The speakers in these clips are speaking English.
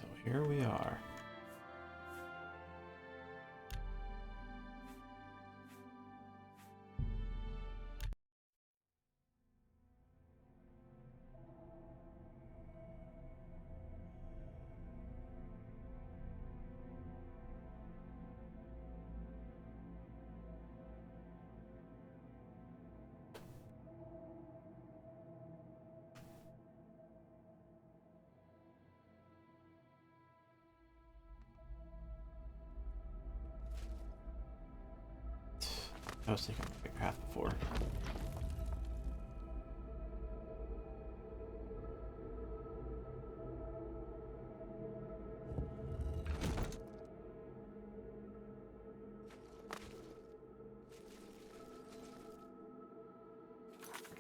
So here we are. I was thinking of a big path before.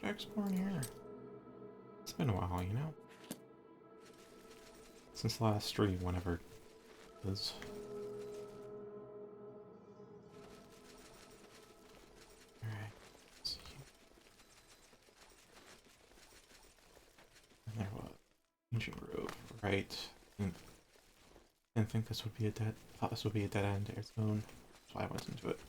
Where'd I explore in here? It's been a while, you know? Since the last stream, whenever it was. Alright, let's see. And there was Ancient Grove, right? Didn't think this would be a dead. Thought this would be a dead end to its own. That's why I went into it.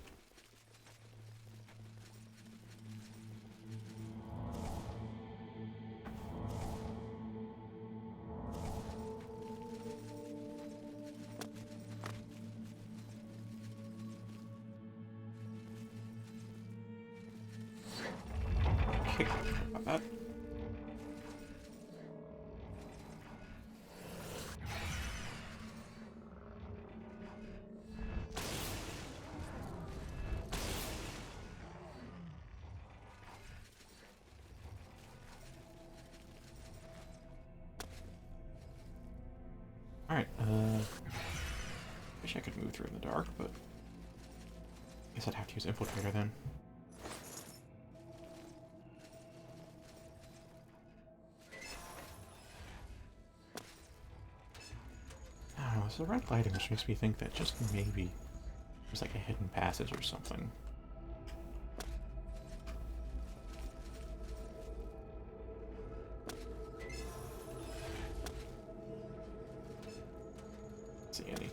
Okay, about that. Alright, wish I could move through in the dark, but I guess I'd have to use Infiltrator then. I don't know, it's the red lighting which makes me think that just maybe there's like a hidden passage or something. See any.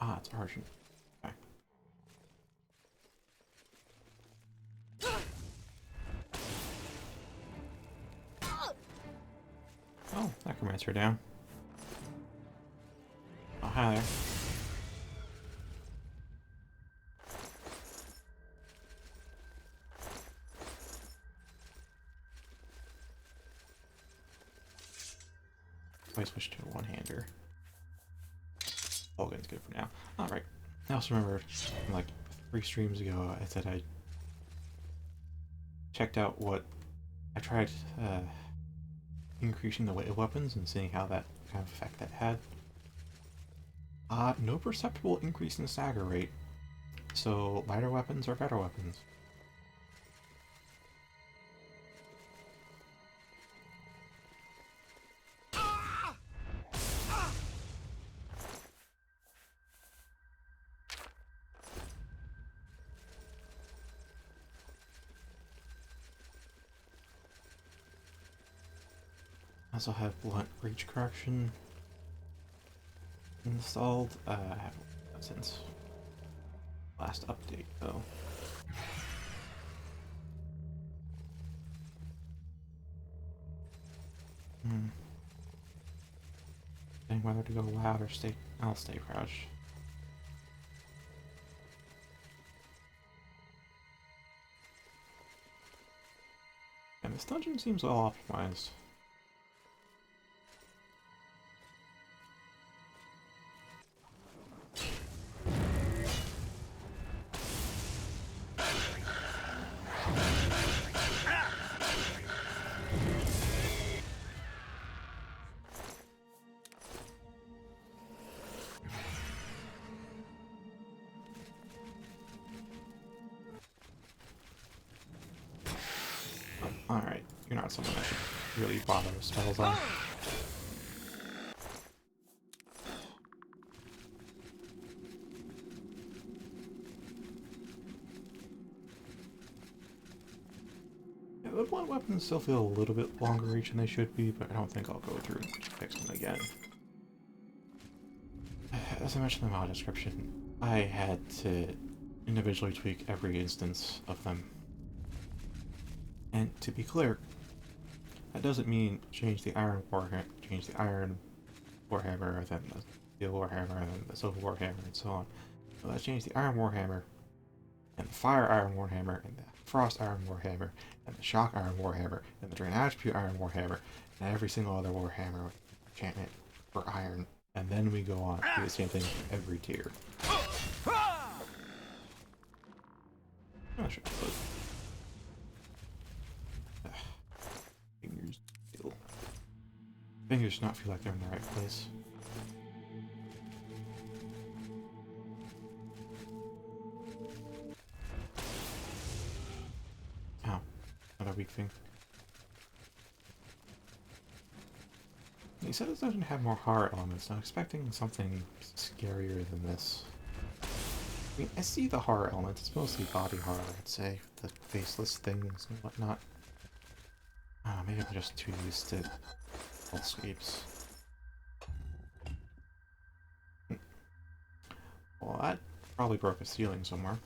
Ah, it's Argent. Okay. Oh, Necromancer down. Oh, hi there. I switched to a one-hander. All gun's good for now. Alright. I also remember, like, 3 streams ago, I said I checked out what... I tried increasing the weight of weapons and seeing how that kind of effect that had. No perceptible increase in stagger rate. So, lighter weapons are better weapons. I also have blunt breach correction installed. I have since last update though. Deciding whether to go loud or stay. I'll stay crouched. And this dungeon seems well optimized. Alright, you're not someone I should really bother with spells on. Yeah, the blunt weapons still feel a little bit longer reach than they should be, but I don't think I'll go through and fix them again. As I mentioned in the mod description, I had to individually tweak every instance of them. And to be clear, that doesn't mean change the iron warhammer, then the steel warhammer, and then the silver warhammer, and so on. So let's change the iron warhammer, and the fire iron warhammer, and the frost iron warhammer, and the shock iron warhammer, and the drain attribute iron warhammer, and every single other warhammer with enchantment for iron, and then we go on to do the same thing for every tier. Oh, sure. Fingers still. Fingers do not feel like they're in the right place. Ow. Another weak thing. He said this doesn't have more horror elements. I'm expecting something scarier than this. I mean, I see the horror elements. It's mostly body horror, I'd say. The faceless things and whatnot. Maybe I'm just too used to all sweeps. Well, that probably broke a ceiling somewhere.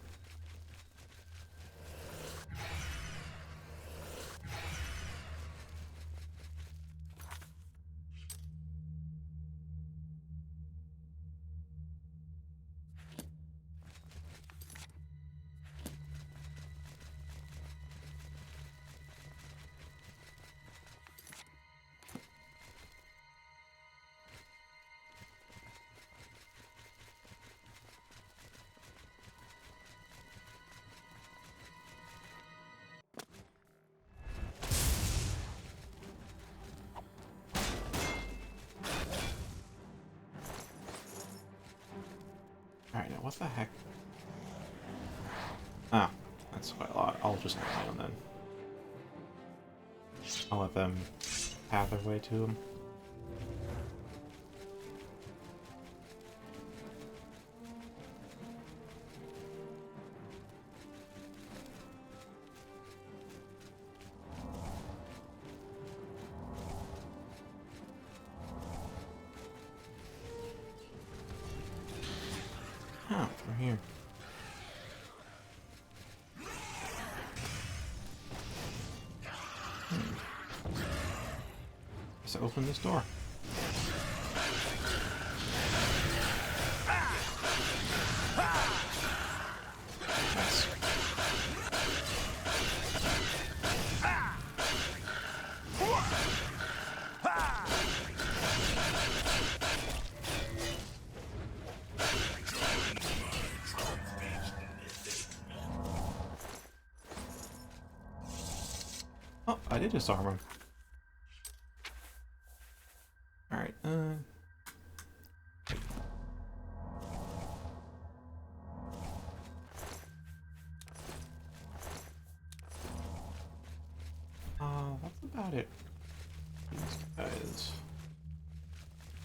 Alright, now what the heck? Ah, that's quite a lot. I'll just let them then. I'll let them have their way to him. Oh, from here. So open this door. Nice. Oh, I did disarm him. Alright, that's about it. These guys...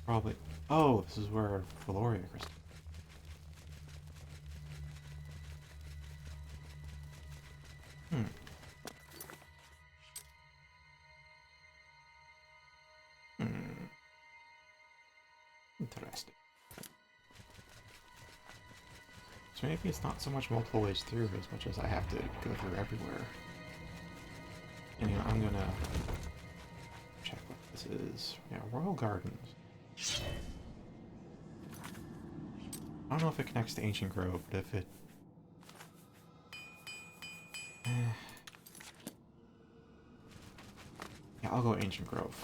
Probably... Oh, this is where Valoria Crystal... Hmm. Interesting. So maybe it's not so much multiple ways through as much as I have to go through everywhere. And you know, I'm gonna check what this is. Yeah, Royal Gardens. I don't know if it connects to Ancient Grove, but if it... Yeah, I'll go Ancient Grove.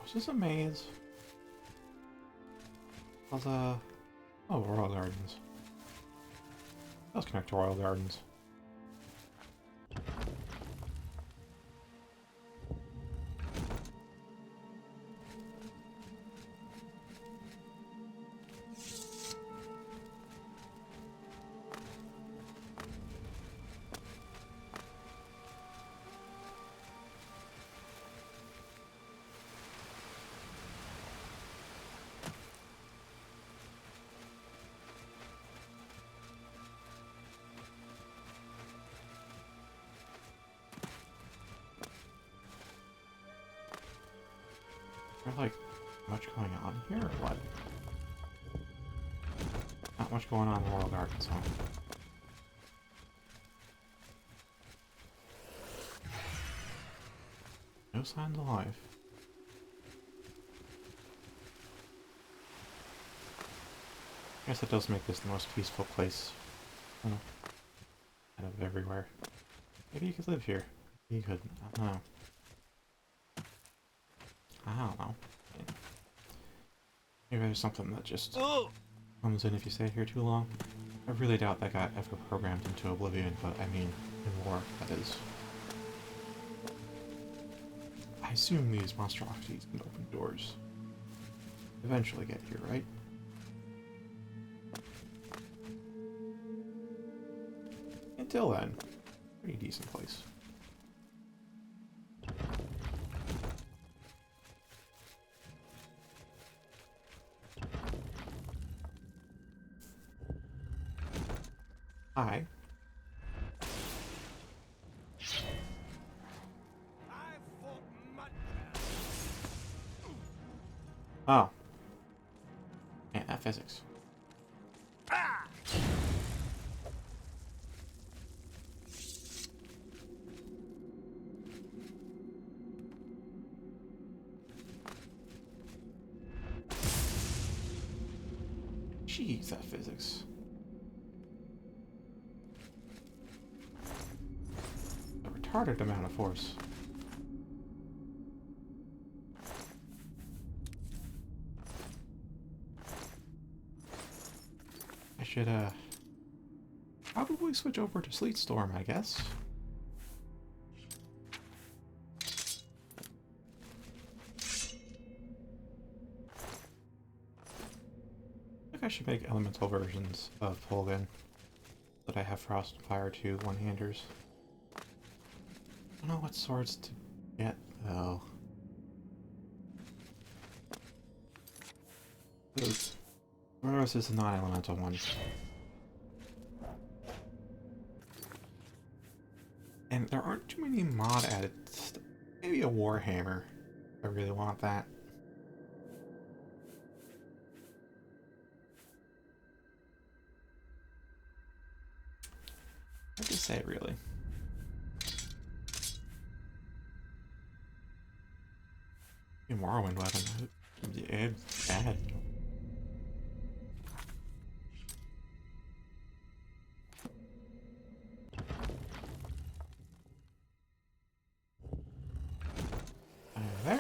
Is this a maze? Oh, Royal Gardens. Let's connect to Royal Gardens. There's like much going on here or what? Not much going on in Royal Gardens, huh? No signs of life. I guess it does make this the most peaceful place out of everywhere. Maybe you could live here. Maybe you couldn't. I don't know. I don't know. Maybe there's something that just comes in if you stay here too long. I really doubt that got ever programmed into oblivion, but I mean, in war, that is. I assume these monstrosities can open doors. Eventually get here, right? Until then, pretty decent place. Hi. Oh. Man, that physics. Jeez, that physics. A retarded amount of force. I should, probably switch over to Sleet Storm, I guess. I think I should make elemental versions of Polgan. That I have Frost and Fire 2 one-handers. I don't know what swords to get, though. Rose is a non-elemental one. And there aren't too many mod added. Maybe a Warhammer. I really want that. Hard to say, really. A Morrowind weapon. It's bad. There.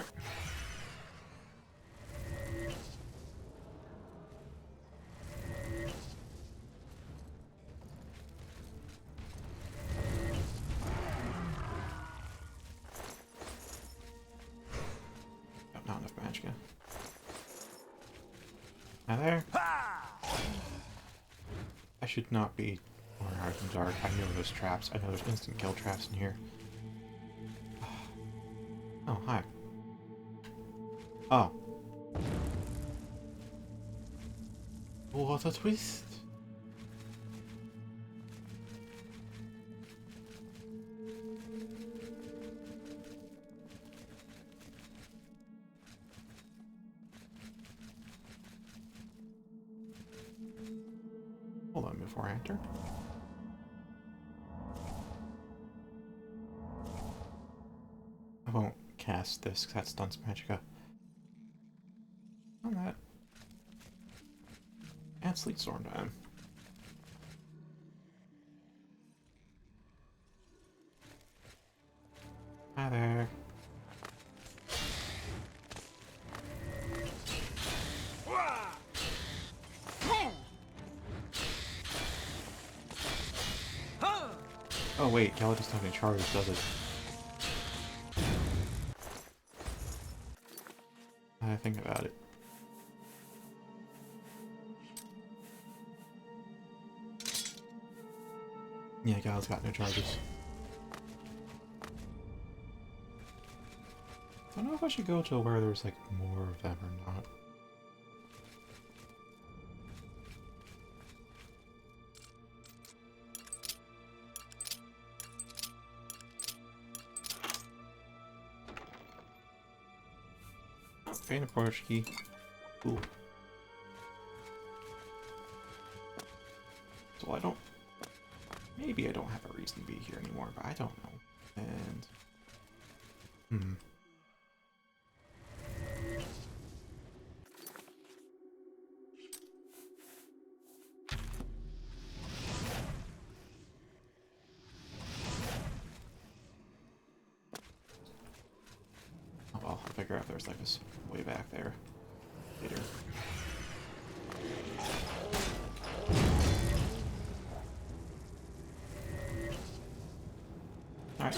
Not enough magicka. Now there. I should not be more hard in the dark. I know there's traps. I know there's instant kill traps in here. Oh, hi. Oh. What a twist. Hold on before I enter. I won't cast this because that stunts magicka. On that. And Sleet Storm time. Hi there. Oh wait, Galley doesn't have any charges, does it? I think about it. Yeah, Galley's got no charges. I don't know if I should go to where there's like more of them or not. Faint approach key. Cool. So I don't... Maybe I don't have a reason to be here anymore, but I don't know. And... Oh well, I'll figure out if there's like this way back there later. Alright.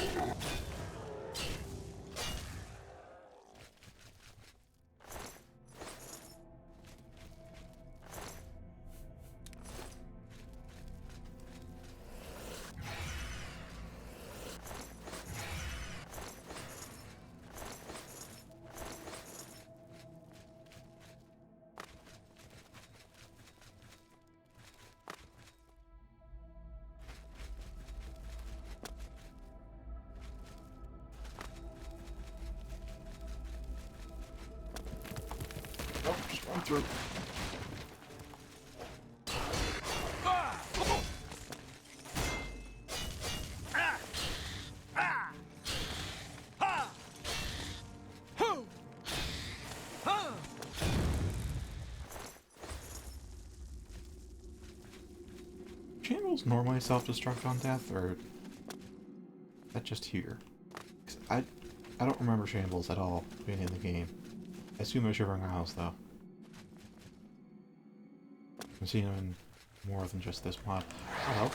Nope, just run through. Channels normally self-destruct on death, or is that just here? 'Cause I don't remember shambles at all being in the game. I assume they're Shivering Isles, though. I've seen them in more than just this mod. Hello.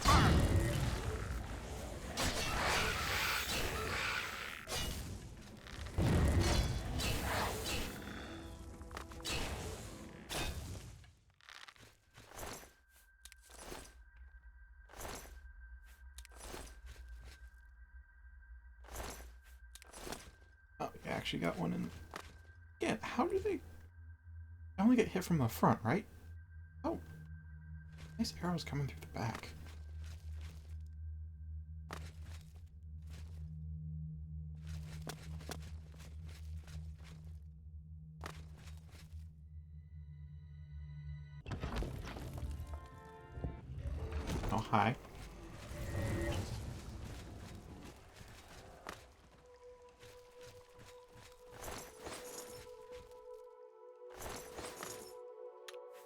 Oh, you actually got one in... Yeah, how do they... I only get hit from the front, right? Oh. Nice arrows coming through the back. Oh, hi.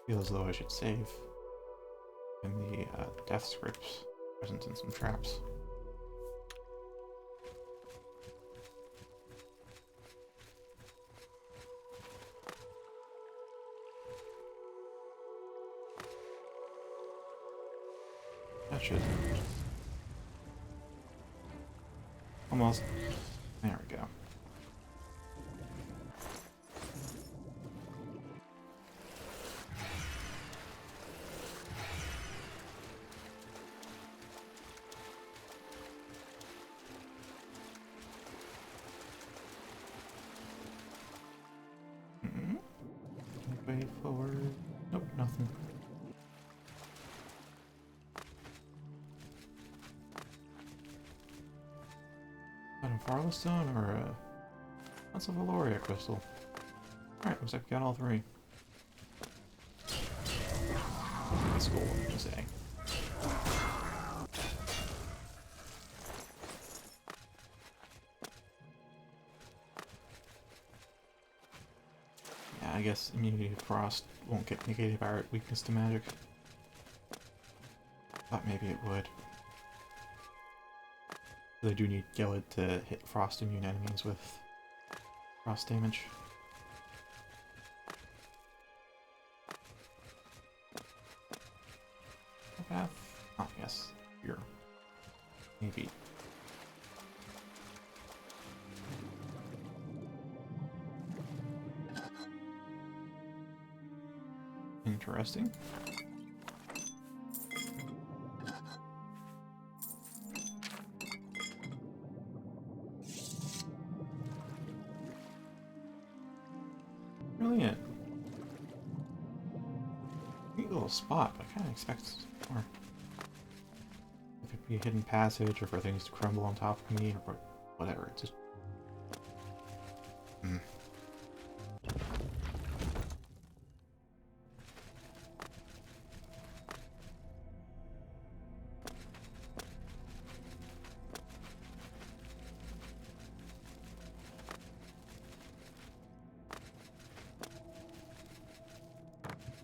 Feels as though I should save in the death scripts present in some traps. That should... Almost. There we go. Way forward. Nope, nothing. Is that a Farley Stone or a... That's a Valoria crystal. Alright, looks like we got all three. That's cool, what to say. Yeah, I guess immunity to frost won't get negated by our weakness to magic. Thought maybe it would. They do need Gillid to hit frost immune enemies with frost damage. Path? Oh, yes. Here. Maybe. Interesting. Brilliant. Neat little spot, but I kind of expect more. If it be a hidden passage, or for things to crumble on top of me, or whatever. It's just.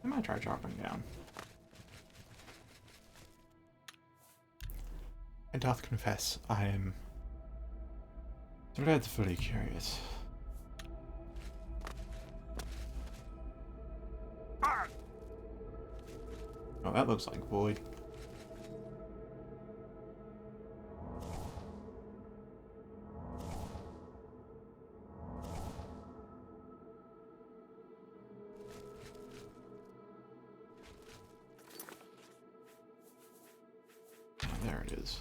I might try dropping down. I doth confess, I am dreadfully curious. Oh, that looks like void. There it is.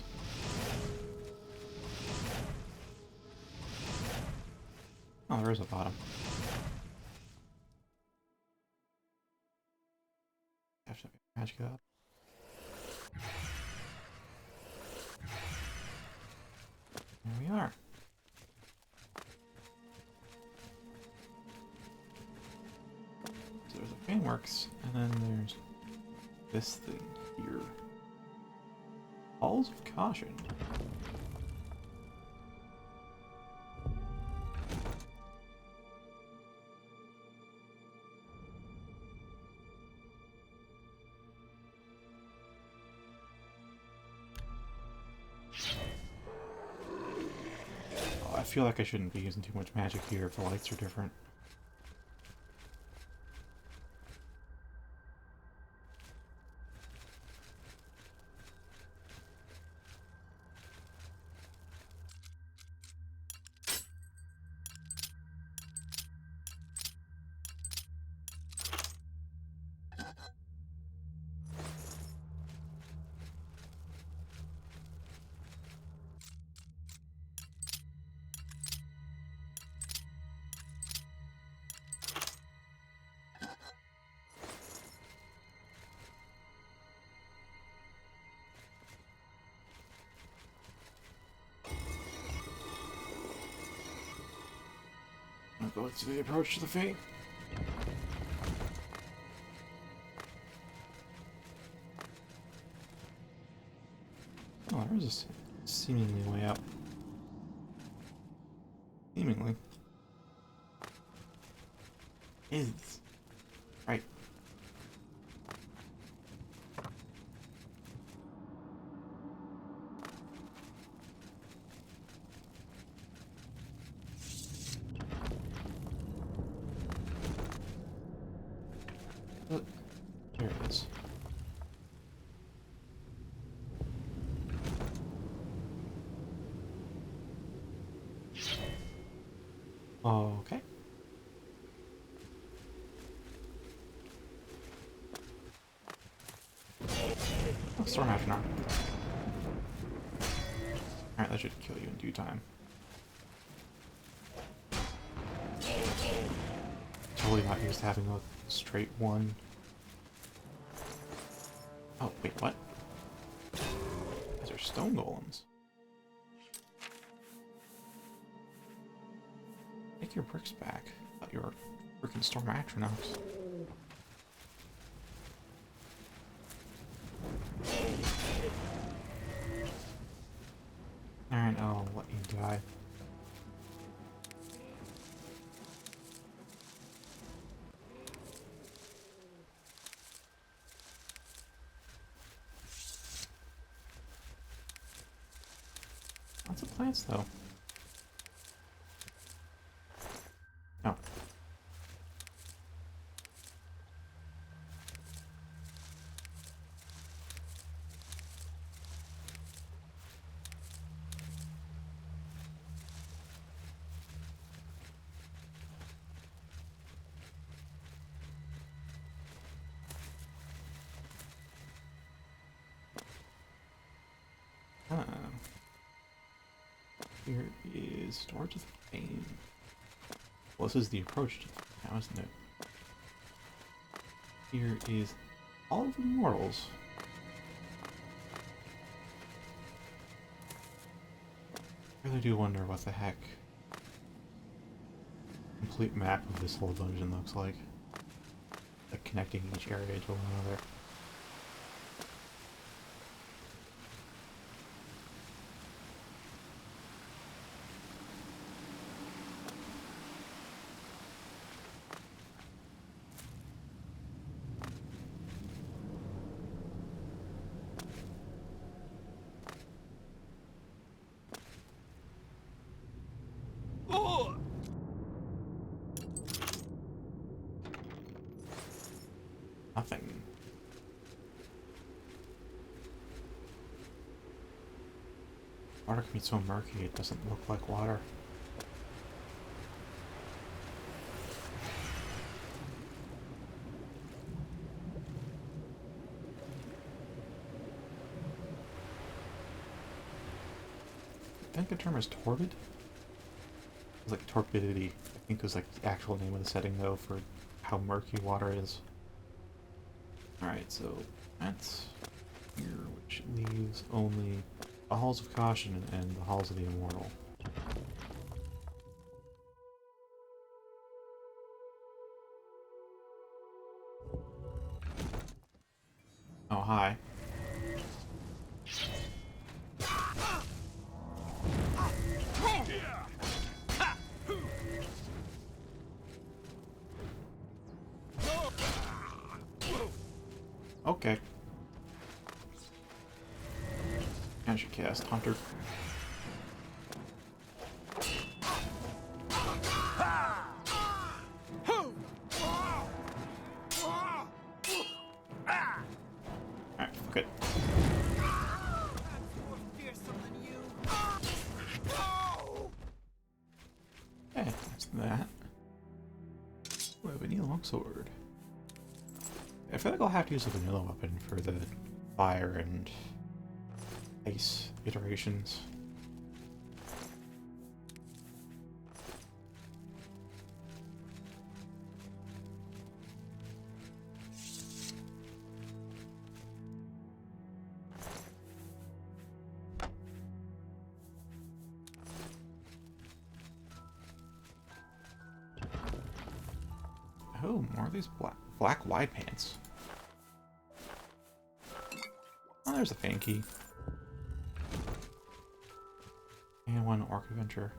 Oh, there is a bottom. Have to magic it up. There we are. So there's a frameworks, and then there's this thing here. Halls of Caution. Oh, I feel like I shouldn't be using too much magic here if the lights are different. I'll go to the approach to the fate. Oh, there is a seemingly way up. Seemingly. Is. Right. Look. There it is. Okay. Oh, Storm After Alright, that should kill you in due time. Totally not used to having a straight one. Oh, wait, what? These are stone golems. Take your bricks back. I thought you were freaking Storm Atronachs. Alright, I'll let you die. Lots of plants, though. Oh. Here is Storage of Fame. Well, this is the approach to now, isn't it? Here is all of the mortals. I really do wonder what the heck complete map of this whole dungeon looks like. Like connecting each area to one another. Nothing. Water can be so murky it doesn't look like water. I think the term is torpid. It's like torpidity. I think is like the actual name of the setting though for how murky water is. Alright, so that's here, which leaves only the Halls of Caution and the Halls of the Immortal. Oh, hi. Okay. I should cast Hunter. Alright, fuck it. Okay, that's that. We have a Vanilla Longsword. I feel like I'll have to use a vanilla weapon for the fire and ice iterations. Oh, more of these black wide pants. Oh, there's a fan key. And one Orc Adventure.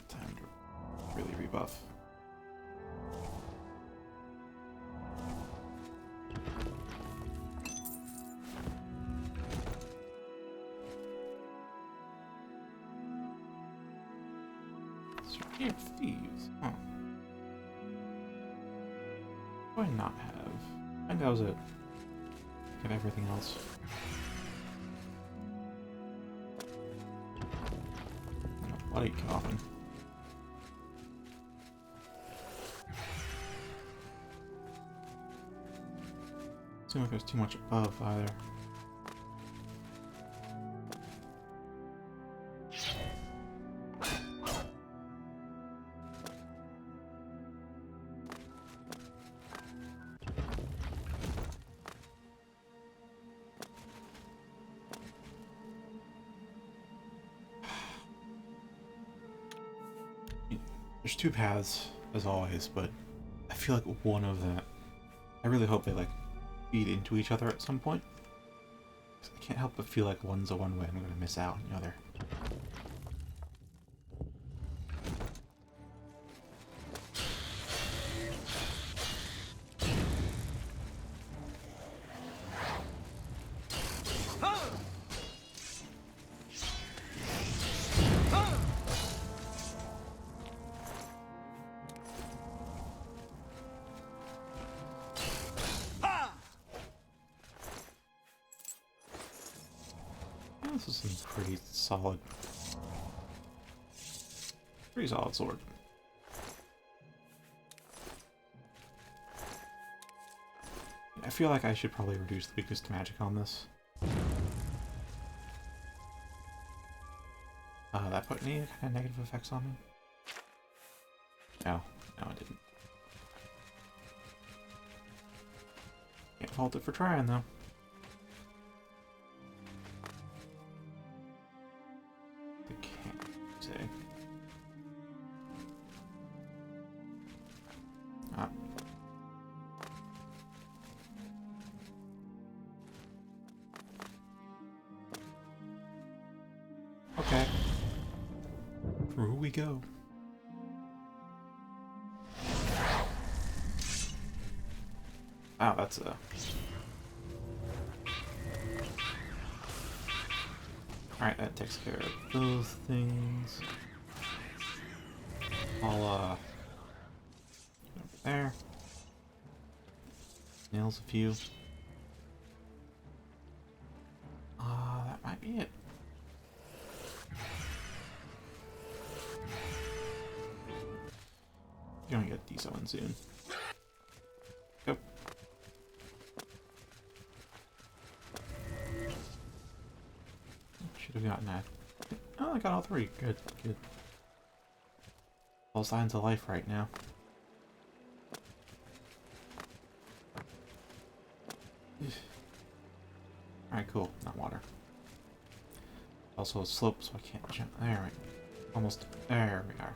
Time to really rebuff. Survey of Thieves. Huh. What do I not have? I think that was it. Get everything else. Bloody coffin. Seems like there's too much above either. There's two paths, as always, but I feel like one of them... I really hope they, like, feed into each other at some point. I can't help but feel like one's a one-way and I'm gonna miss out on the other. This is some pretty solid sword. I feel like I should probably reduce the weakest magic on this. That put any kind of negative effects on me? No, it didn't. Can't fault it for trying, though. The can't say. Ah. Okay. Through we go. Wow, that's a... Alright, that takes care of those things. I'll, over there. Nails a few. That might be it. You're gonna get a decent one soon. Go. Should have gotten that. Oh, I got all three. Good, good. All signs of life right now. Alright, cool. Not water. Also a slope, so I can't jump. There we go. Almost. There we are.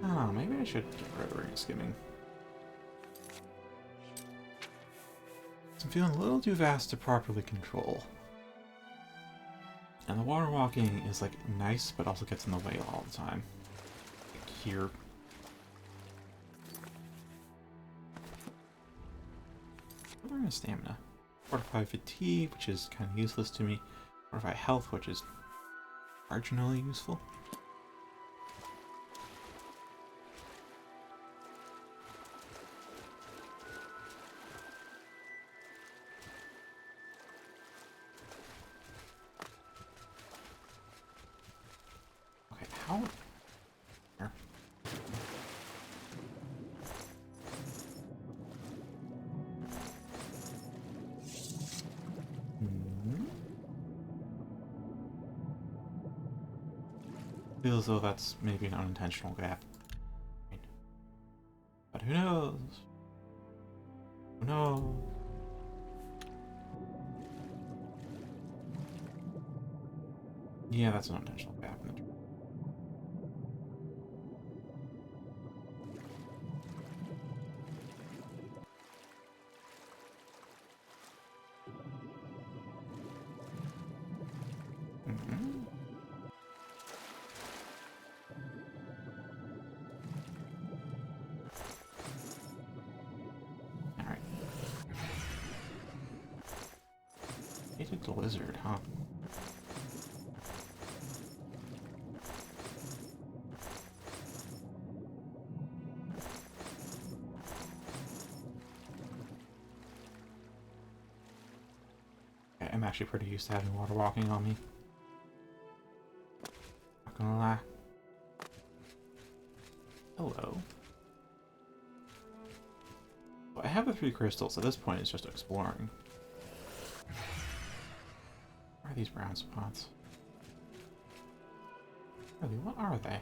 Oh, maybe I should get rid of ring skimming. I'm feeling a little too fast to properly control. And the water walking is like nice, but also gets in the way all the time. Like here. Fortify stamina. Fortify fatigue, which is kind of useless to me. Fortify health, which is marginally useful. How? Here. Feels as though that's maybe an unintentional gap. But who knows? Who knows? Yeah, that's an unintentional gap. The lizard, huh? Okay, I'm actually pretty used to having water walking on me. Not gonna lie. Hello. Well, I have the 3 crystals. At this point, it's just exploring. What are these brown spots? Really, what are they?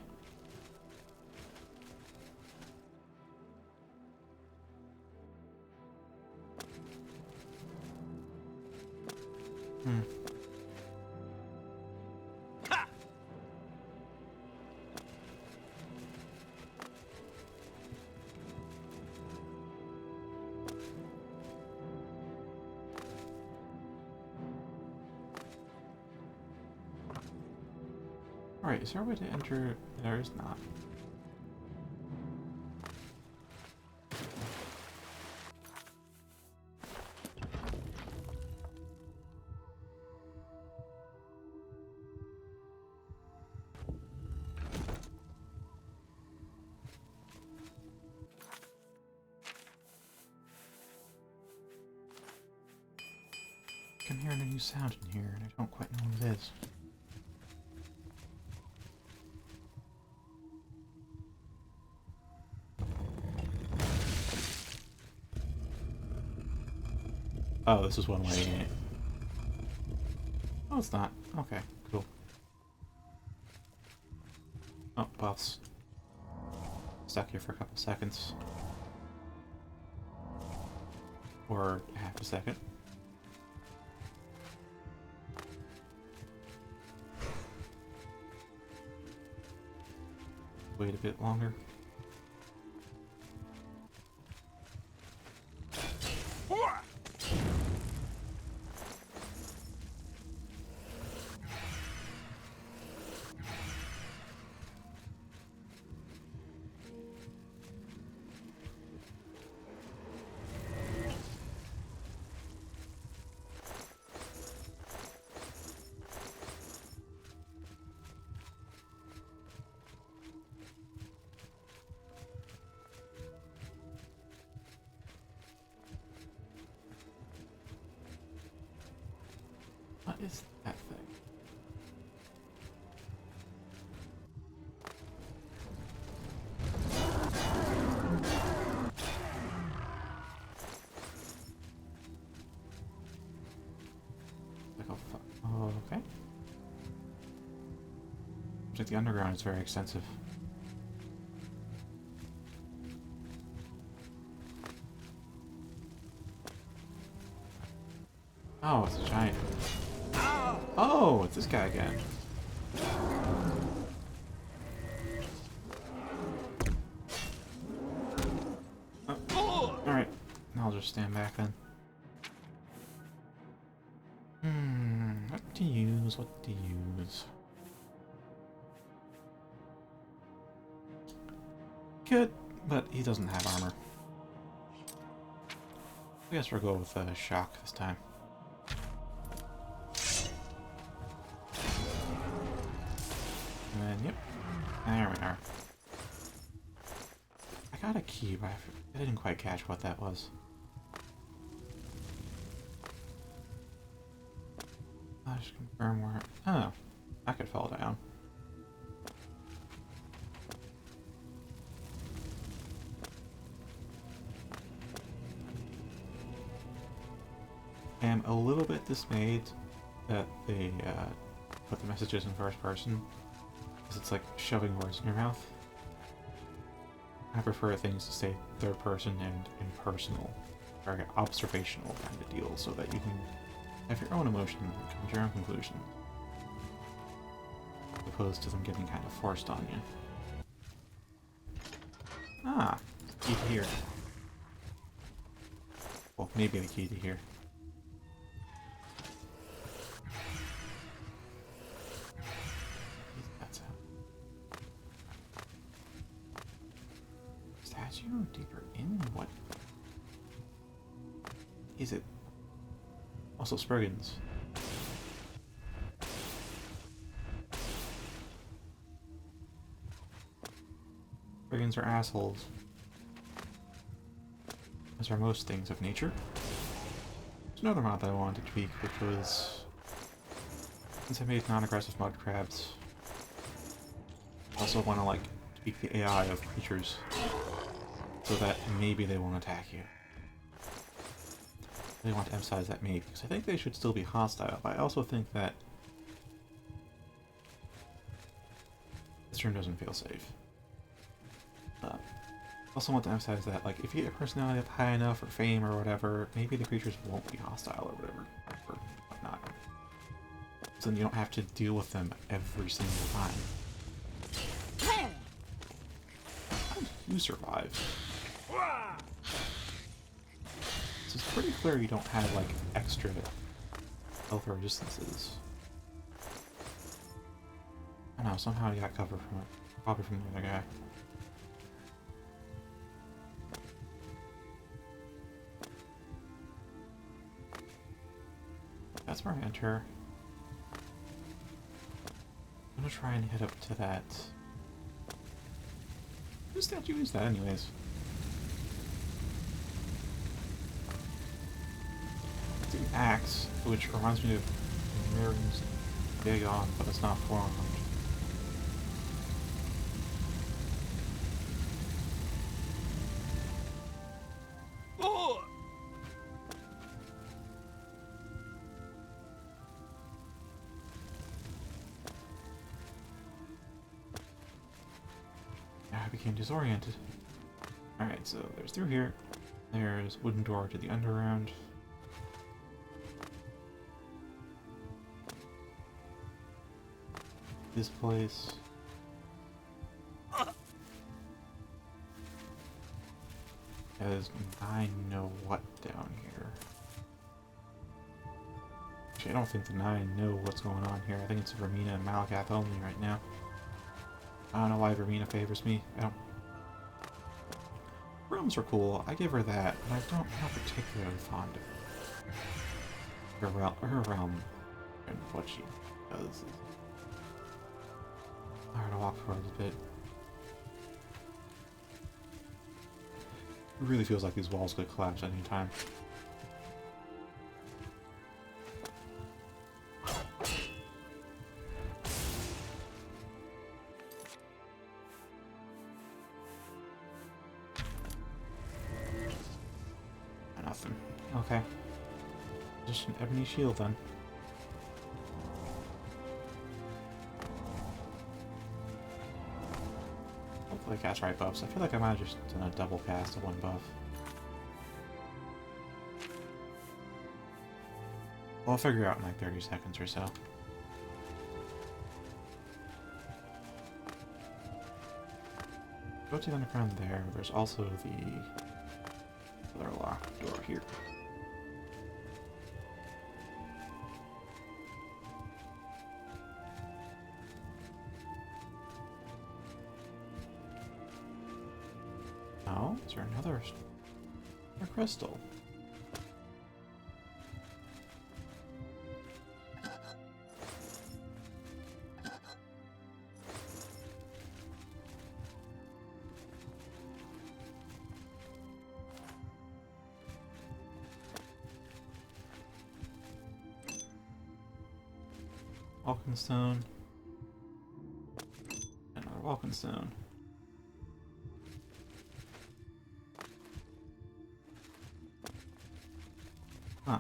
Alright, is there a way to enter? There is not. I'm hearing a new sound in here, and I don't quite know what it is. Oh, this is one way in it. Oh, it's not. Okay, cool. Oh, buffs. Stuck here for a couple seconds. Or half a second. Wait a bit longer. What is that thing? Like a fuck. Oh, okay. Looks like the underground is very extensive. Oh, it's a giant. Oh, it's this guy again. Oh. Alright, I'll just stand back then. What to use, what to use. Good, but he doesn't have armor. I guess we'll go with shock this time. And then, yep, there we are. I got a key, but I didn't quite catch what that was. I'll just confirm where... Oh, I could fall down. I am a little bit dismayed that they put the messages in first person, because it's like shoving words in your mouth. I prefer things to stay third person and impersonal, or observational kind of deal, so that you can have your own emotion and come to your own conclusion, as opposed to them getting kind of forced on you. Ah, key to here. Well, maybe the key to here. Statue deeper in? What is it? Also Spriggans. Spriggans are assholes. As are most things of nature. There's another mod that I wanted to tweak, which was, since I made non-aggressive mud crabs, I also want to like tweak the AI of creatures so that maybe they won't attack you. I really want to emphasize that maybe, because I think they should still be hostile, but I also think that this room doesn't feel safe. I also want to emphasize that, like, if you get a personality up high enough, or fame, or whatever, maybe the creatures won't be hostile, or whatever, or whatnot. So then you don't have to deal with them every single time. How did you survive? So it's pretty clear you don't have, like, extra health resistances. I don't know, somehow you got cover from it. Probably from the other guy. That's where I enter. I'm gonna try and head up to that. Whose statue is that, anyways? axe, which reminds me of Marin's Dagon, but it's not forearmed. I became disoriented. Alright, so there's through here. There's wooden door to the underground. This place. Has I know what down here. Actually, I don't think the 9 know what's going on here. I think it's Vaermina and Malacath only right now. I don't know why Vaermina favors me. I don't... Rooms are cool, I give her that, but I don't not particularly fond of her realm and what she does. Hard to walk forward a bit. It really feels like these walls could collapse at any time. Nothing. Okay. Just an ebony shield then. Hopefully I cast right buffs. I feel like I might have just done a double cast of one buff. Well, I'll figure it out in like 30 seconds or so. Go to the underground there. There's also the other locked door here. Oh, is there another crystal? Walking stone. Another walking stone. Huh.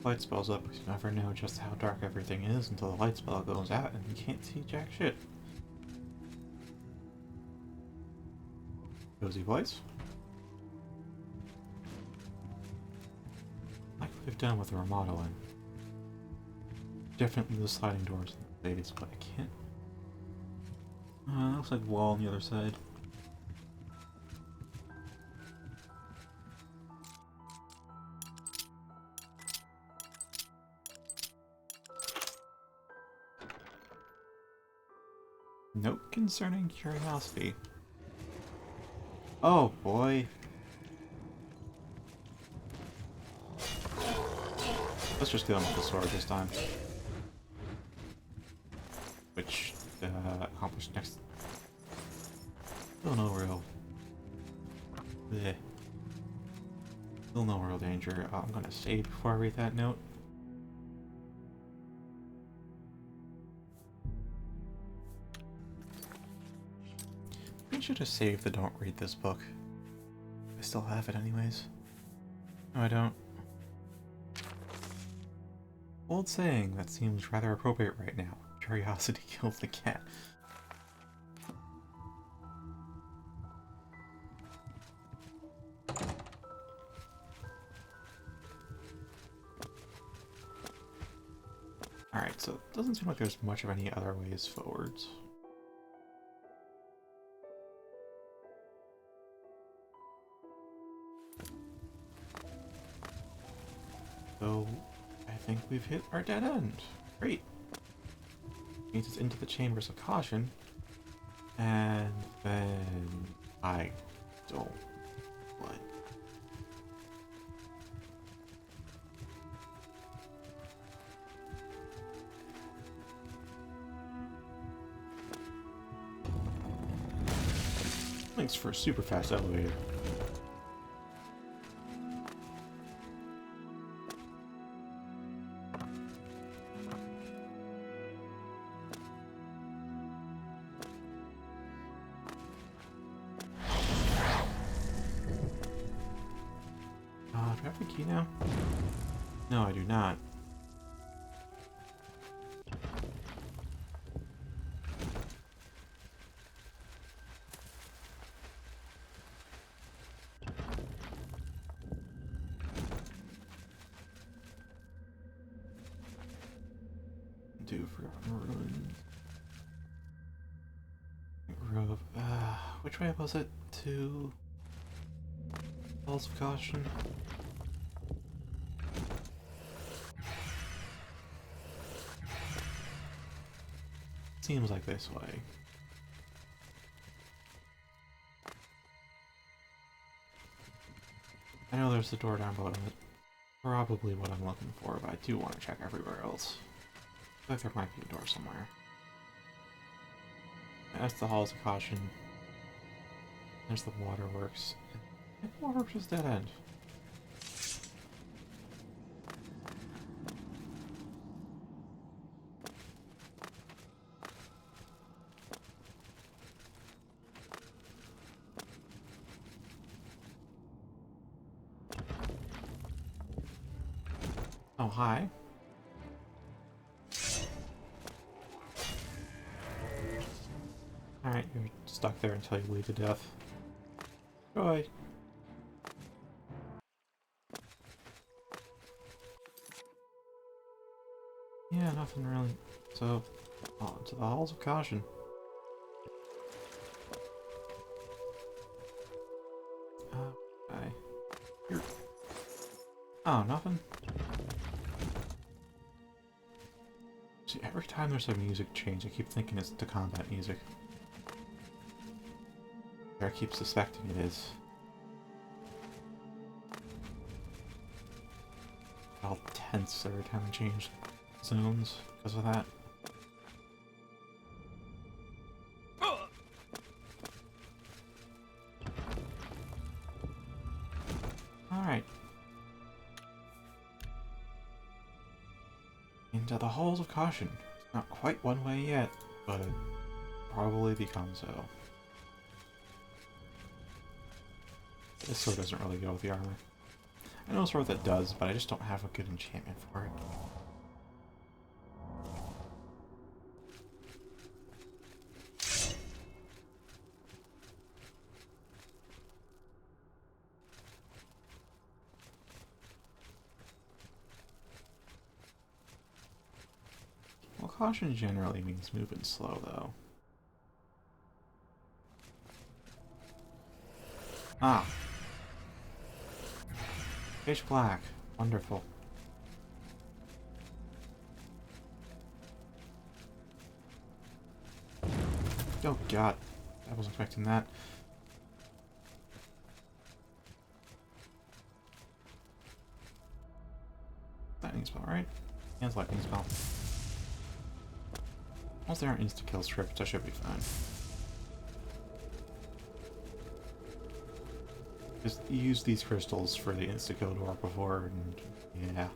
Light spells up because you never know just how dark everything is until the light spell goes out and you can't see jack shit. Cozy place. Like we've done with the remodeling. Definitely the sliding doors in the base, but I can't. Looks like the wall on the other side. Note concerning curiosity. Oh boy. Let's just kill him with the sword this time. Which, accomplished next. Still no real. Bleh. Still no real danger. I'm gonna save before I read that note. I should have saved the don't read this book. I still have it anyways. No, I don't. Old saying that seems rather appropriate right now. Curiosity kills the cat. Alright, so it doesn't seem like there's much of any other ways forwards. So, I think we've hit our dead end. Great. Means it's into the chambers of caution. And then I don't like. Thanks for a super fast elevator. Do I have the key now? No, I do not. Do Forgotten Ruins. Grove. Which way was it? To Halls of Caution? Seems like this way. I know there's the door down below. That's probably what I'm looking for, but I do want to check everywhere else. I feel like there might be a door somewhere. That's the Halls of Caution. There's the waterworks. The waterworks is dead end. Oh, hi. Alright, you're stuck there until you bleed to death. Joy. Yeah, nothing really. So, on to the Halls of Caution. Okay. Here. Oh, nothing. See, every time there's a music change, I keep thinking it's the combat music. Or I keep suspecting it is. All tense every time I change zones because of that. Alright. Into the Halls of Caution. It's not quite one way yet, but it probably becomes so. This sword doesn't really go with the armor. I know a sword that does, but I just don't have a good enchantment for it. Well, caution generally means moving slow, though. Ah! Pitch black. Wonderful. Oh god. I wasn't expecting that. Lightning spell, right? And lightning spell. Once there aren't insta-kill strips, I should be fine. Just use these crystals for the insta-kill door before, and yeah.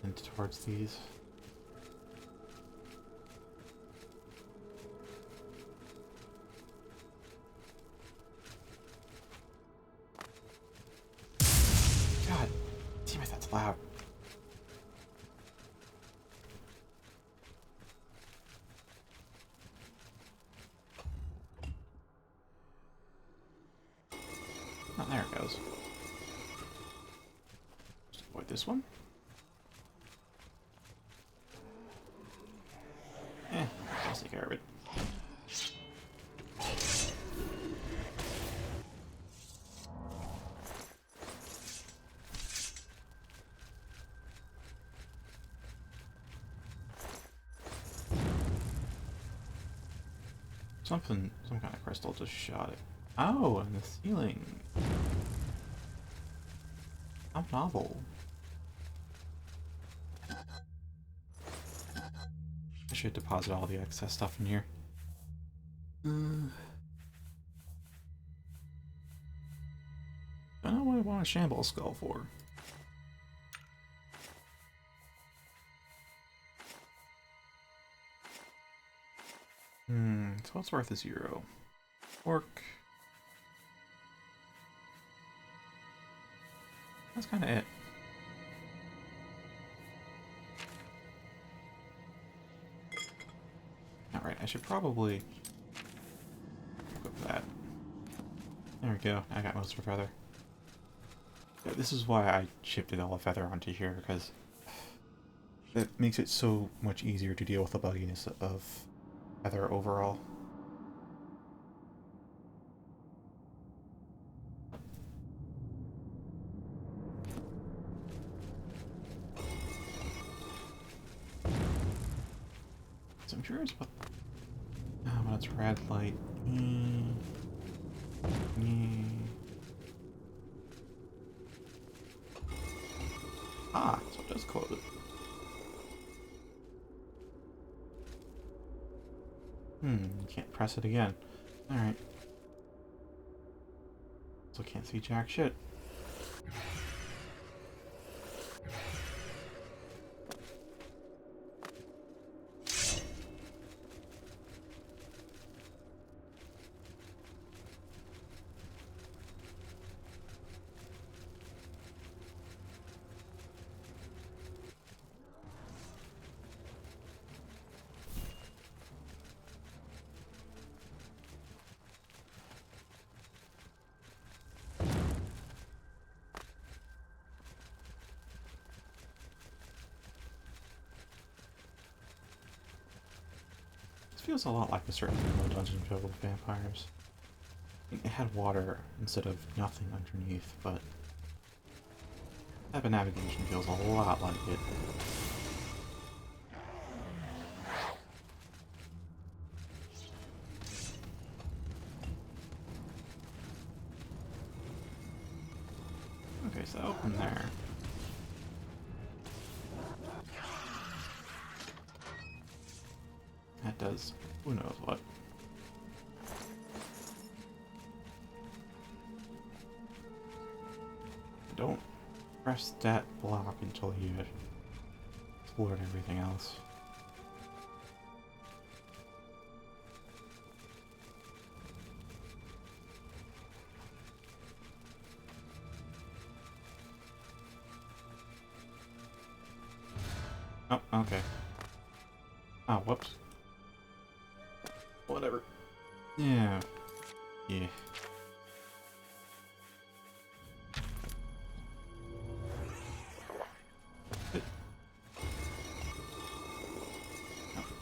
And towards these. God, damn it, that's loud. Oh, there it goes. Just avoid this one. I'll take care of it. Something, some kind of crystal just shot it. Oh, and the ceiling. How novel. I should deposit all the excess stuff in here. I don't know what I want a shamble skull for. So what's worth a 0? Orc. That's kind of it. Alright, I should probably equip that. There we go, I got most of a feather. Yeah, this is why I shifted all the feather onto here, because that makes it so much easier to deal with the bugginess of feather overall. So I'm curious what when it's red light. Ah, so it does close it. You can't press it again. Alright. So can't see jack shit. Feels a lot like a certain dungeon filled with vampires. It had water instead of nothing underneath, but type of navigation feels a lot like it. Okay, so open there. That does who knows what. Don't press that block until you explored everything else. Oh, okay. Oh, whoops. Whatever. Yeah. Yeah.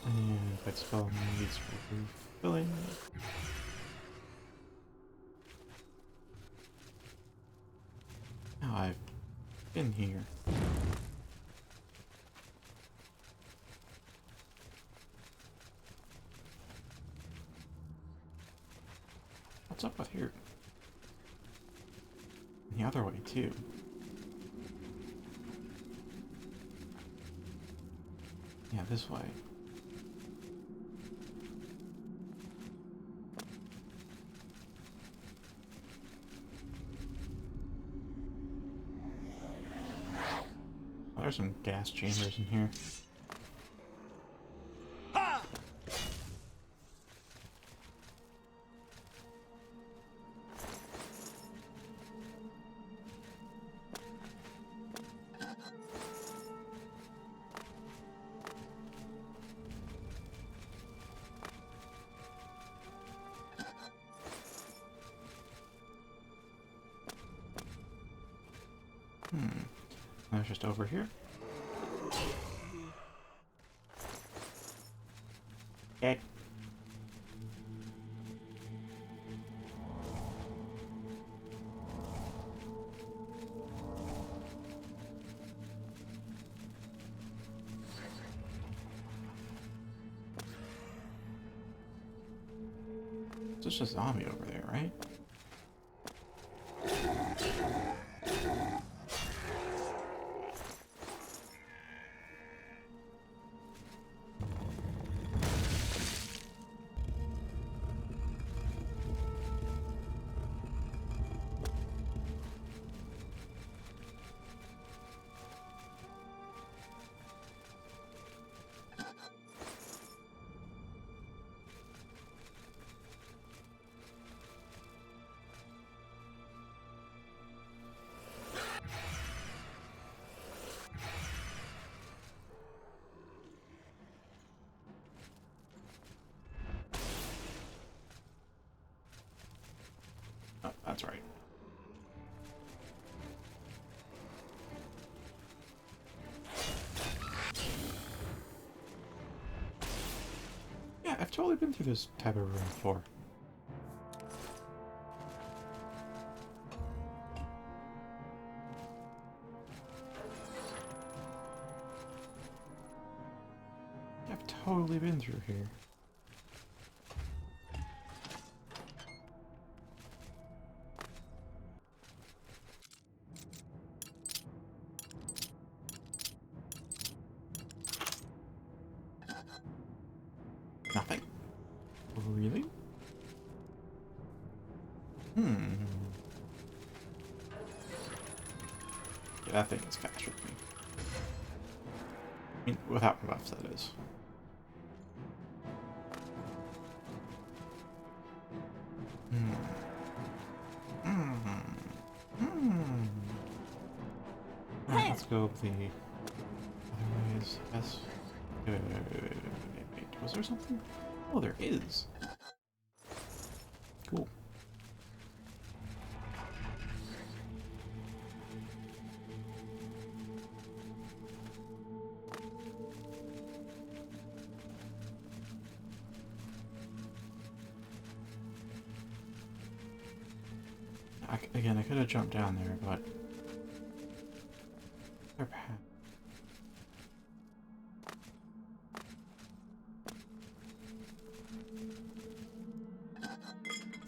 And if I spell needs for refilling. Now I've been here. What's up with here? And the other way too. Yeah, this way. Oh, there's some gas chambers in here. That's just over here. Dead. It's just a zombie over there, right? Oh, that's right. Yeah, I've totally been through this type of room before. I've totally been through here. Nothing. Really? Hmm. Yeah, that thing is faster than me. I mean, without buffs, that is. Hmm. Hmm. Hmm. Alright, let's go with the other ways. Yes. Wait, was there something? Oh, there is. Cool. Again, I could have jumped down there, but they're bad.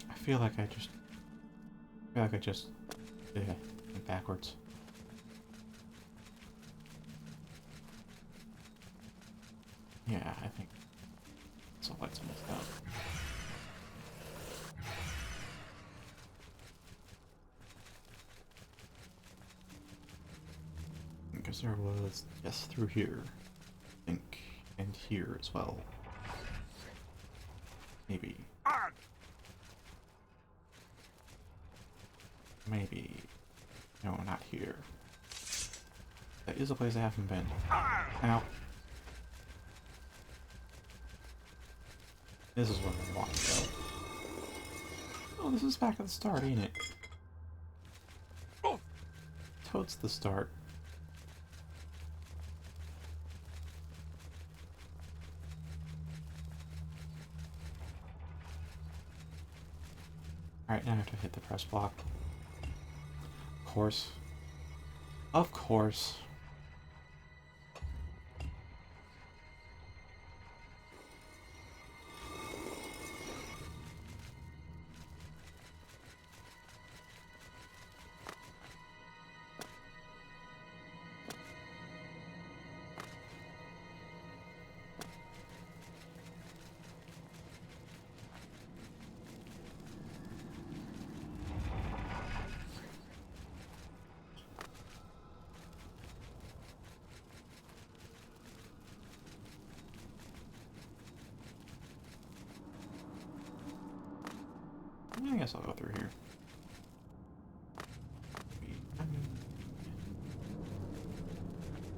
I feel like I just went backwards. Yeah, I think so. Let's mess up. Because there was, yes, through here, I think, and here as well. Maybe. Maybe. No, not here. That is a place I haven't been. Ow. This is where I want to go. Oh, this is back at the start, ain't it? Toad's the start. Alright, now I have to hit the press block. Of course. Of course. I guess I'll go through here.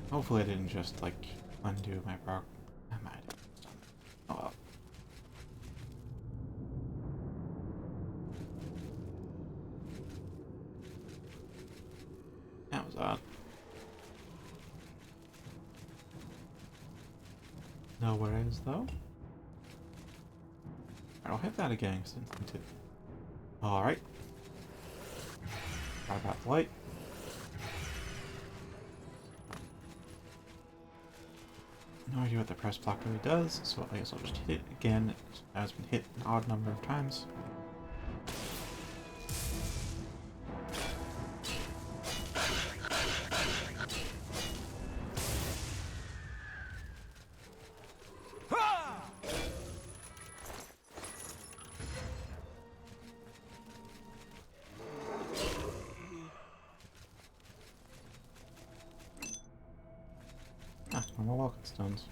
Hopefully I didn't just, like, undo my prog. I might have done it. Oh well. That was odd. No worries, though. I'll hit that again, because I didn't need to. Alright. Got about the light. no idea what the press block really does, so I guess I'll just hit it again. Now it's been hit an odd number of times. Ah, normal welcome stones.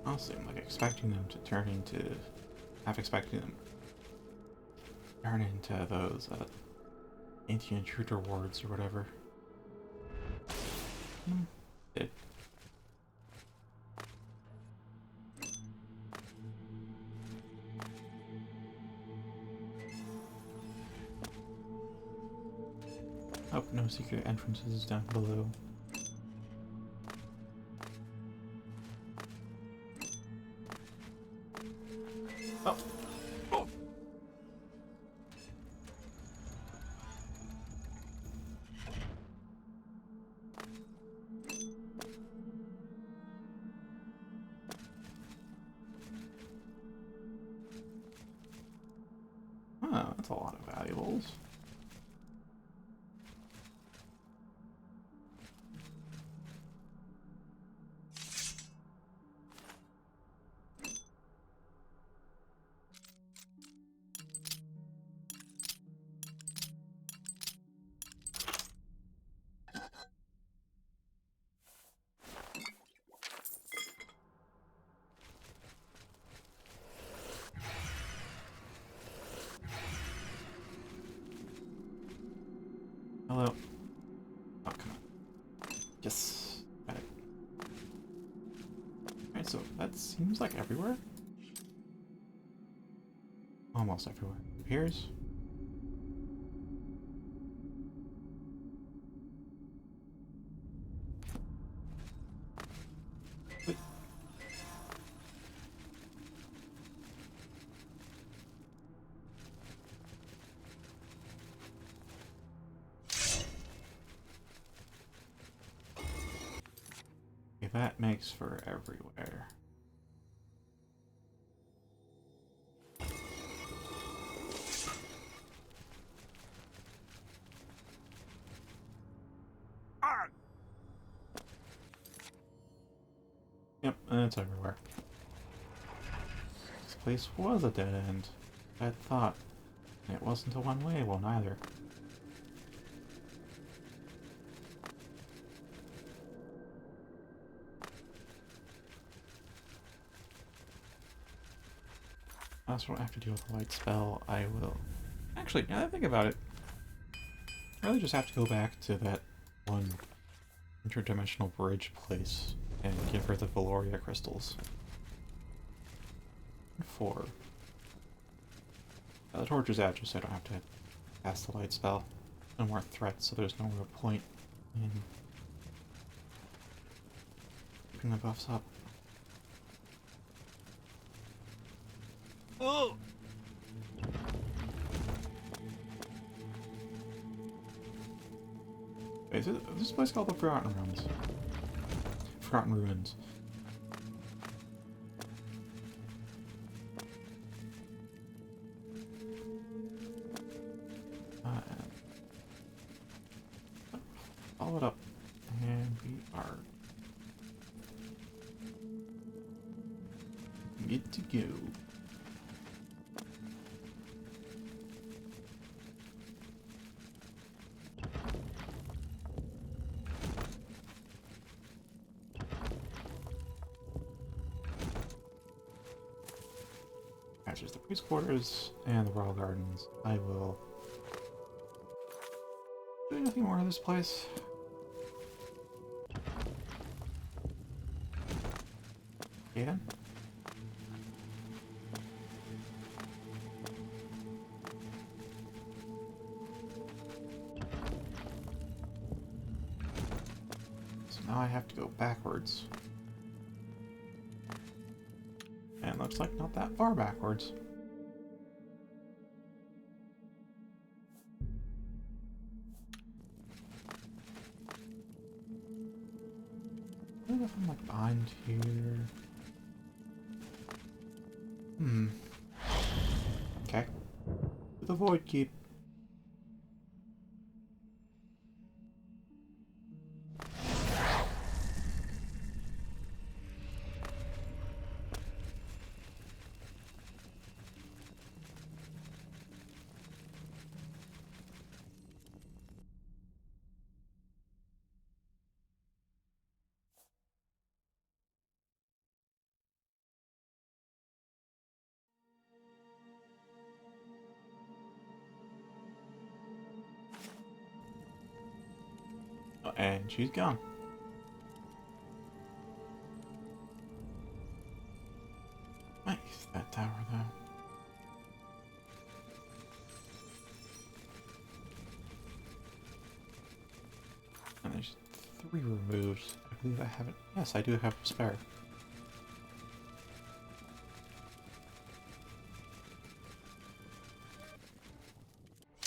Honestly, I'm like expecting them to turn into, half expecting them to turn into those anti-intruder wards or whatever. Did. Oh, no secret entrances down below. Oh. Oh. Oh, that's a lot of valuables. Hello. Oh, come on. Yes. Got it. Alright, so that seems like everywhere? Almost everywhere. Here's. Wait. Okay, that makes for everywhere. Yep, it's everywhere. This place was a dead end. I thought. And it wasn't a one-way one either. I also don't have to deal with the light spell. I will... Actually, now that I think about it, I really just have to go back to that one interdimensional bridge place and give her the Valoria crystals. 4. The torch is out just so I don't have to cast the light spell. No more threats, so there's no real point in keeping the buffs up. Oh! Is this place called the Forgotten Ruins? Forgotten Ruins. Follow it up, and we are good to go. That's just the priest quarters and the royal gardens. I will do anything more of this place. Yeah. now I have to go backwards. And looks like not that far backwards. I don't know if I'm like behind here. Okay. The void keep. Oh, and she's gone. Nice, that tower though. And there's 3 removes. I believe I haven't. Yes, I do have a spare.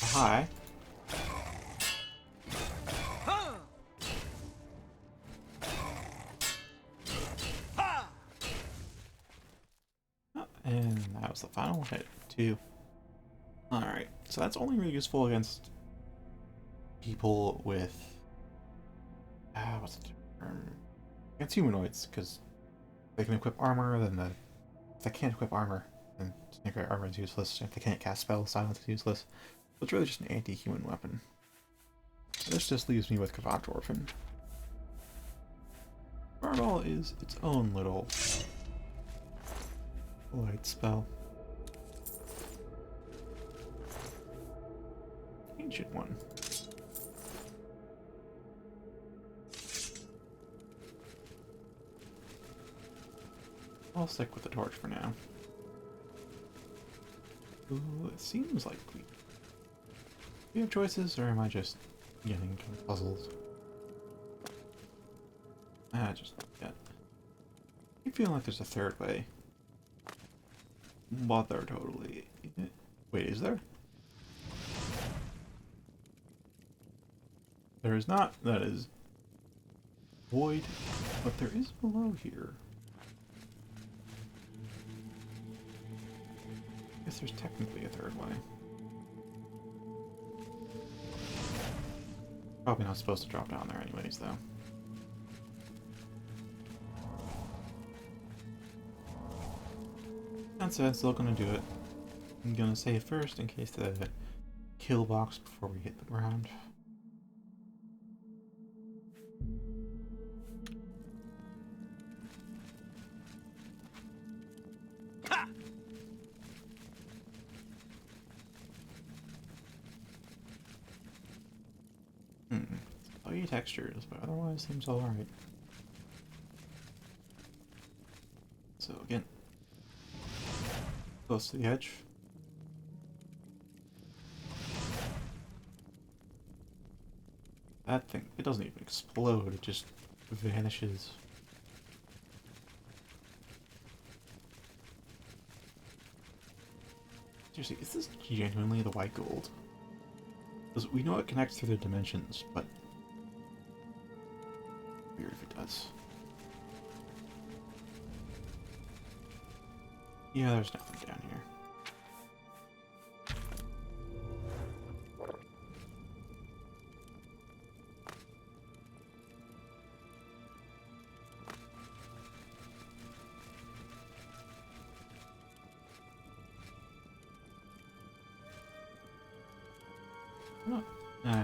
Oh, hi. Oh, and that was the final hit, too. Alright, so that's only really useful against people with. What's the term? Against humanoids, because they can equip armor, then if they can't equip armor, then Sneaker armor is useless. If they can't cast spells, silence is useless. So it's really just an anti-human weapon. This just leaves me with Kavach Orphan. Referral is its own little light spell. Ancient one. I'll stick with the torch for now. Ooh, it seems like we... Do you have choices, or am I just getting kind of puzzled? Just not yet. I feel like there's a third way. But there totally... Wait, is there? There is not. That is void. But there is below here. I guess there's technically a third way. Probably not supposed to drop down there anyways, though. That said, still gonna do it. I'm gonna save first in case the kill box before we hit the ground. Buggy textures, but otherwise seems alright. So again, close to the edge. That thing, it doesn't even explode, it just vanishes. Seriously, is this genuinely the white gold? Because we know it connects through the dimensions, but weird if it does. Yeah, there's nothing down here.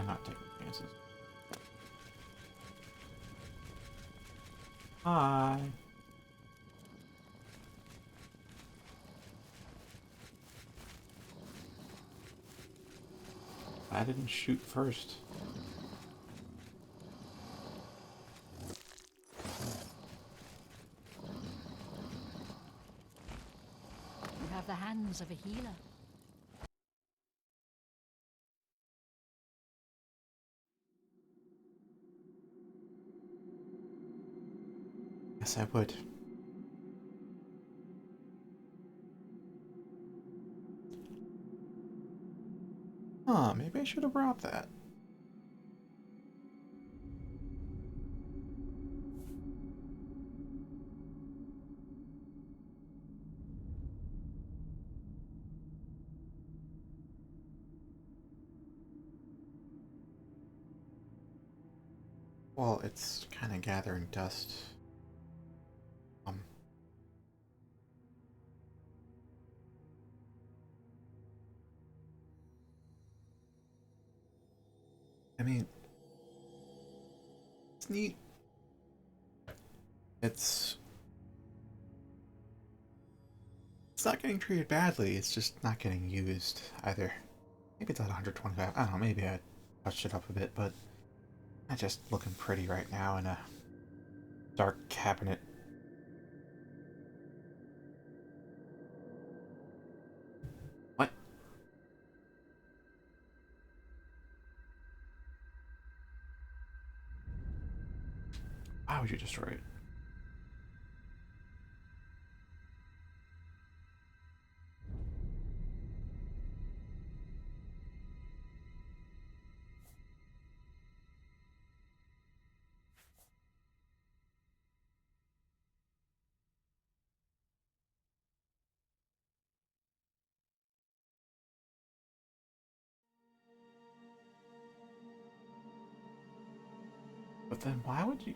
Not taking chances. Hi. I didn't shoot first. You have the hands of a healer. Yes, I would. Huh, maybe I should have brought that. Well, it's kind of gathering dust. Um, I mean, it's neat. It's it's not getting treated badly. It's just not getting used either. Maybe it's at 125. I don't know. Maybe I touched it up a bit, but it's just looking pretty right now in a dark cabinet. What? Why would you destroy it? But then why would you?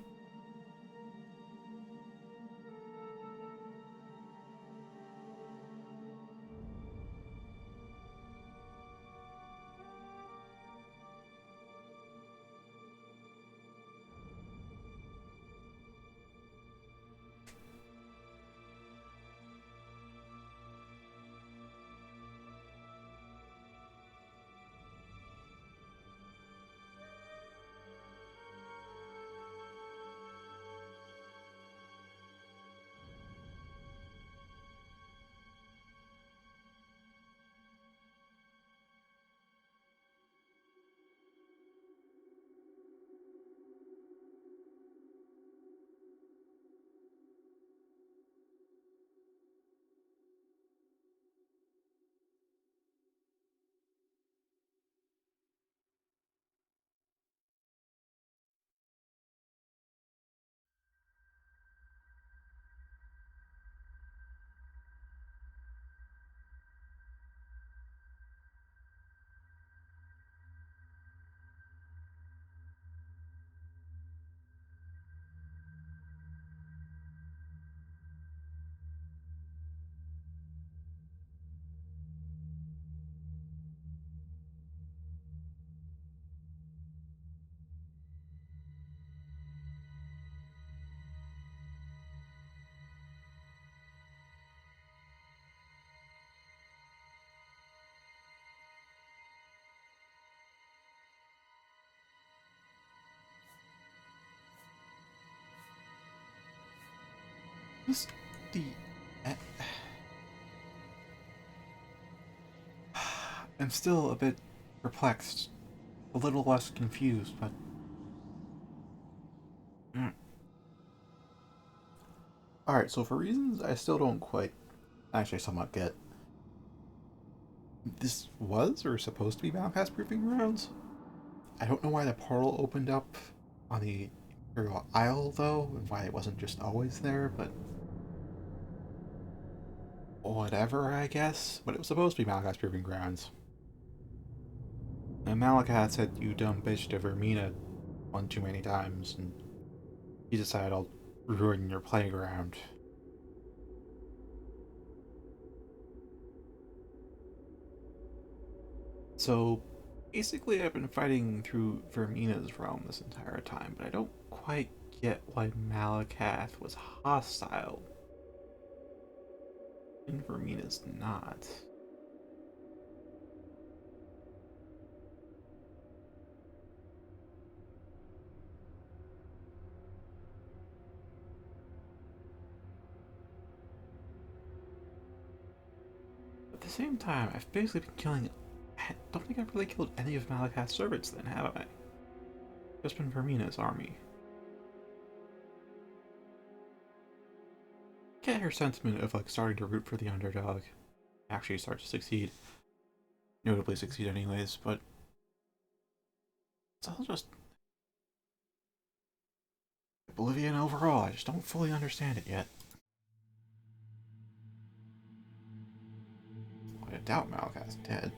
Just the. eh, I'm still a bit perplexed, a little less confused, but. Alright, so for reasons I still don't quite actually somewhat get, this was or supposed to be Malacath's proving grounds? I don't know why the portal opened up on the Imperial Isle, though, and why it wasn't just always there, but whatever, I guess. But it was supposed to be Malacath's proving grounds. And Malacath said you dumb bitch to Vaermina one too many times, and he decided I'll ruin your playground. So basically, I've been fighting through Vaermina's realm this entire time, but I don't quite get why Malacath was hostile and Vaermina's not. At the same time, I've basically been killing. I don't think I've really killed any of Malacath's servants, then, have I? Just been Vaermina's army. get her sentiment of like starting to root for the underdog, actually start to succeed, notably succeed anyways, but it's all just Oblivion overall. I just don't fully understand it yet. I doubt Malacath's dead.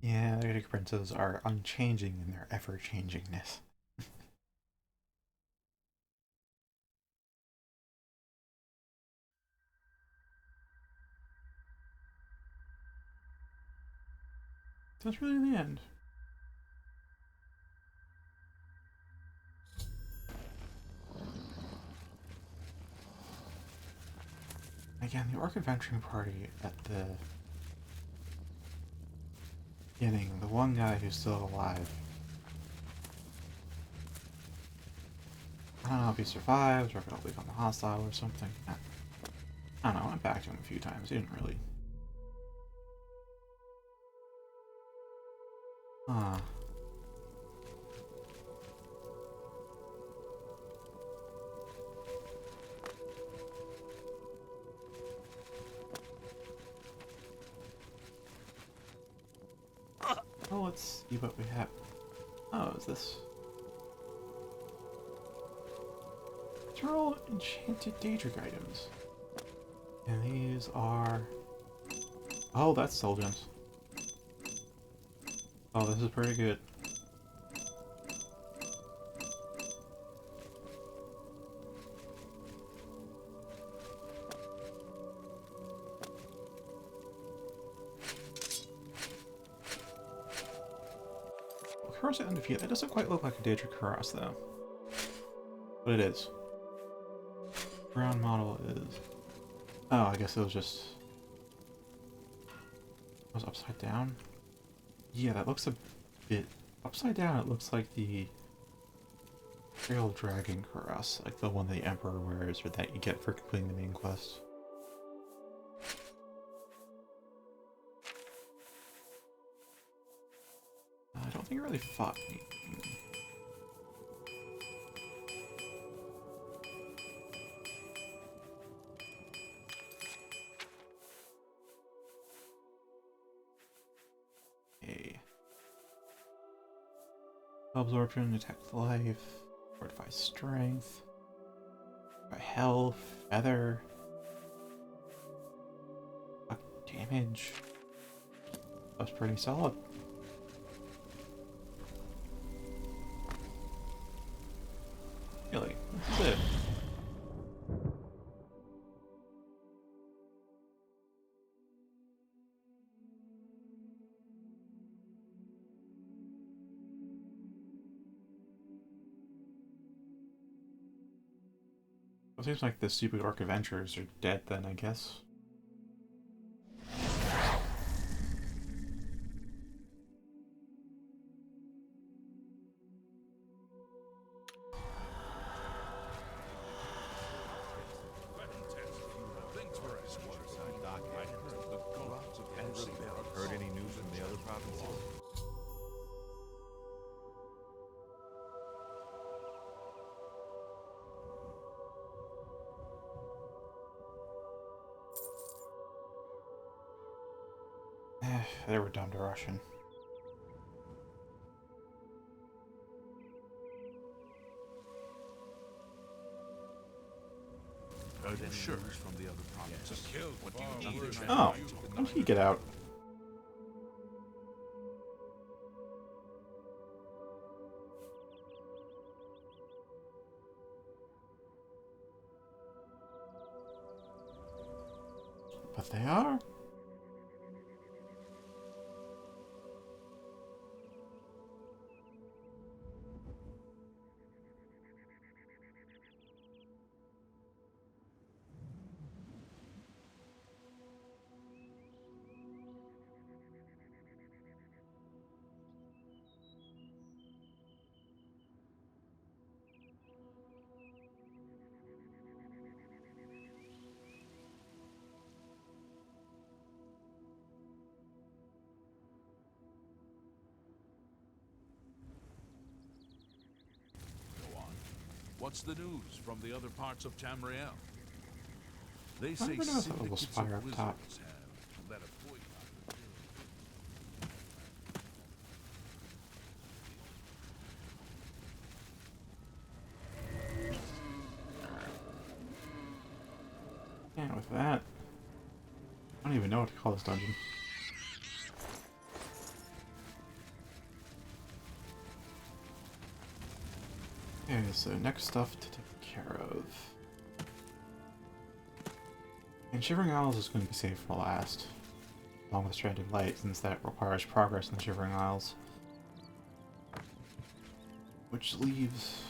Yeah, the Arctic Princes are unchanging in their ever-changingness. That's really the end. Again, the Orc Adventuring Party at the beginning, the one guy who's still alive. I don't know if he survives or if he'll become hostile or something. I don't know, I went back to him a few times. He didn't really. Ah. Well, let's see what we have. Oh, is this? These are all enchanted Daedric items. And these are... Oh, that's soul gems. Oh, this is pretty good. Cuirass undefeated. That doesn't quite look like a Daedric Cuirass, though. But it is. Ground model is... Oh, I guess it was just... It was upside down? Yeah, that looks a bit... Upside down, it looks like the... Trail Dragon Cuirass, like the one the Emperor wears, or that you get for completing the main quest. I don't think it really fought me. A absorption, attack with life, fortify strength, fortify health, feather, damage. That's pretty solid. Really, this is it. It seems like the stupid orc adventurers are dead then, I guess. Heard any news from the other provinces? They were dumb to Russian. Sure. From the other provinces. Oh, how did he get out? But they are. Go on. What's the news from the other parts of Tamriel? They I say don't know if that little syndicates spire of up top. wizards have led a boycott. And with that, I don't even know what to call this dungeon. Okay, so next stuff to take care of. And Shivering Isles is going to be saved for last, along with Stranded Light, since that requires progress in the Shivering Isles. Which leaves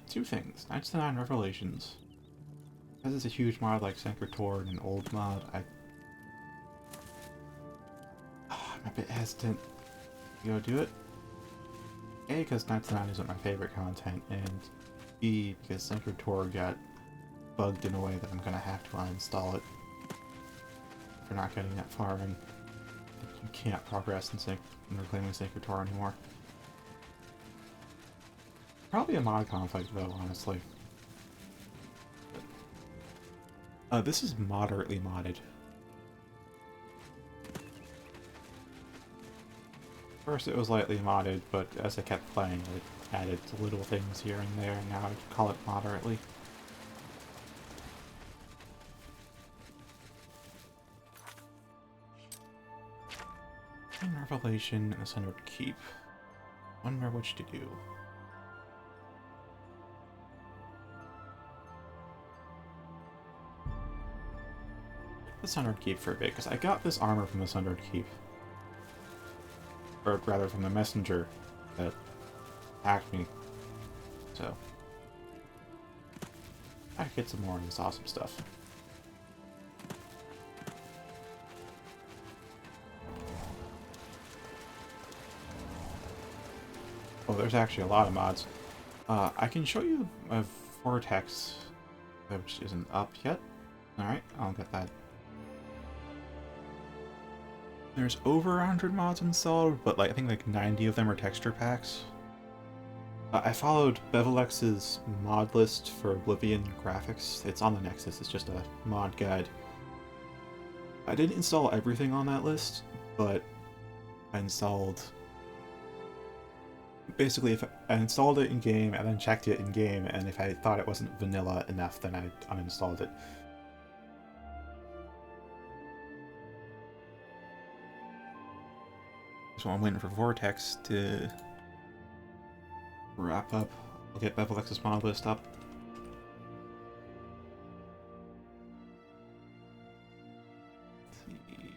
two things. Knights to Nine Revelations. Because it's a huge mod like Sanctuary and an old mod, I'm a bit hesitant to go do it. A, because Knights to Nine isn't my favorite content, and B, because Sanctuary got bugged in a way that I'm going to have to uninstall it. If you're not getting that far in, you can't progress in reclaiming Sanctuary anymore. Probably a mod conflict though, honestly. This is moderately modded. First it was lightly modded, but as I kept playing it added little things here and there, and now I call it moderately. Revelation and Ascended Keep. Wonder which to do. The Sundered Keep for a bit, because I got this armor from the Sundered Keep. Or rather from the messenger that hacked me. So I could get some more of this awesome stuff. Oh, there's actually a lot of mods. I can show you a Vortex, which isn't up yet. Alright, I'll get that. There's over 100 mods installed, but I think like 90 of them are texture packs. I followed Bevelex's mod list for Oblivion graphics. It's on the Nexus, it's just a mod guide. I didn't install everything on that list, but I installed... Basically, if I installed it in-game and then checked it in-game, and if I thought it wasn't vanilla enough, then I uninstalled it. So I'm waiting for Vortex to wrap up. I'll get Bevelex's mod list up. Let's see.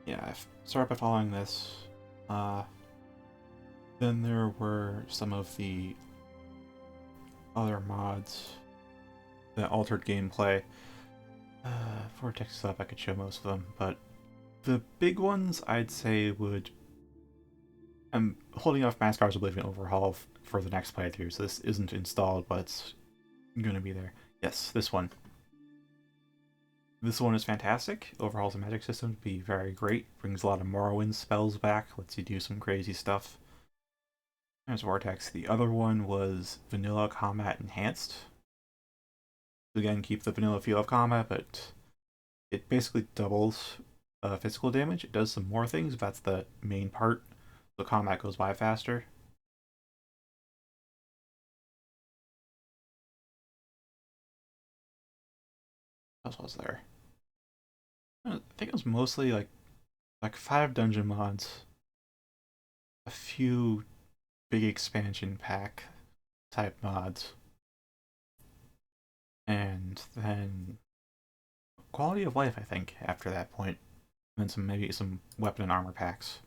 Yeah, I started by following this. Then there were some of the other mods that altered gameplay. Vortex stuff, I could show most of them, but the big ones I'd say would... I'm holding off Mascar's Oblivion Overhaul for the next playthrough, so this isn't installed, but it's gonna be there. Yes, this one. This one is fantastic. Overhauls the magic system to be very great. Brings a lot of Morrowind spells back, lets you do some crazy stuff. There's Vortex. The other one was Vanilla Combat Enhanced. Again, keep the vanilla feel of combat, but it basically doubles physical damage. It does some more things, but that's the main part. The combat goes by faster. What else was there? I think it was mostly like 5 dungeon mods, a few big expansion pack type mods. and then quality of life, I think, after that point, and then maybe some weapon and armor packs.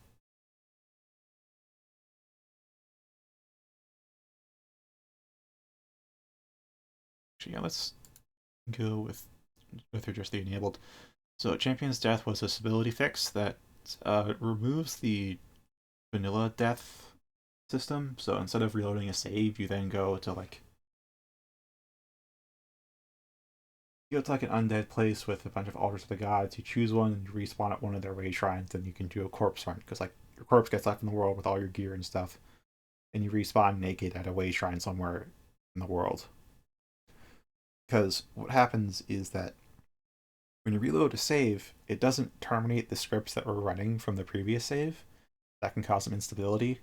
Actually, yeah, let's go with just the enabled. So Champion's Death was a stability fix that removes the vanilla death system. So instead of reloading a save, you then go to like an undead place with a bunch of altars of the gods. You choose one and you respawn at one of their raid shrines, and you can do a corpse run because like your corpse gets left in the world with all your gear and stuff, and you respawn naked at a raid shrine somewhere in the world. Because what happens is that when you reload a save, it doesn't terminate the scripts that were running from the previous save. That can cause some instability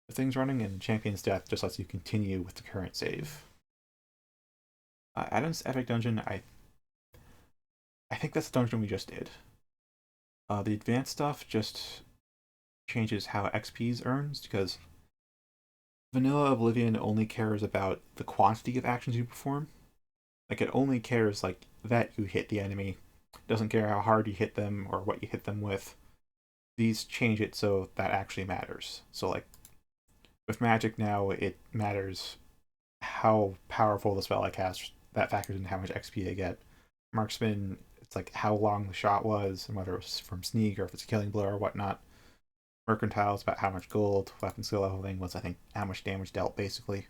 of things running, and Champion's Death just lets you continue with the current save. Adam's Epic Dungeon, I think that's the dungeon we just did. The advanced stuff just changes how XP is earned, because Vanilla Oblivion only cares about the quantity of actions you perform. Like, it only cares, like, that you hit the enemy. It doesn't care how hard you hit them or what you hit them with. These change it so that actually matters. So, like, with magic now, it matters how powerful the spell I cast. That factors in how much XP I get. Marksman, it's like how long the shot was and whether it was from sneak or if it's a killing blow or whatnot. Mercantile is about how much gold. Weapon skill leveling was, I think, how much damage dealt, basically.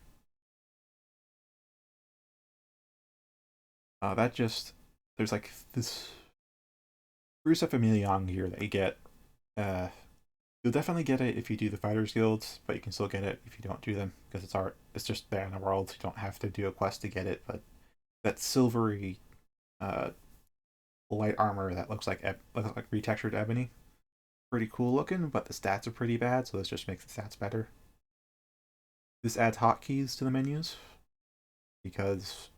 That just... There's like this Bruce of Emilion here that you get. Uh, you'll definitely get it if you do the Fighters Guilds, but you can still get it if you don't do them, because it's art. It's just there in the world. You don't have to do a quest to get it, but that silvery uh, light armor that looks like retextured ebony. Pretty cool looking, but the stats are pretty bad, so this just makes the stats better. This adds hotkeys to the menus, because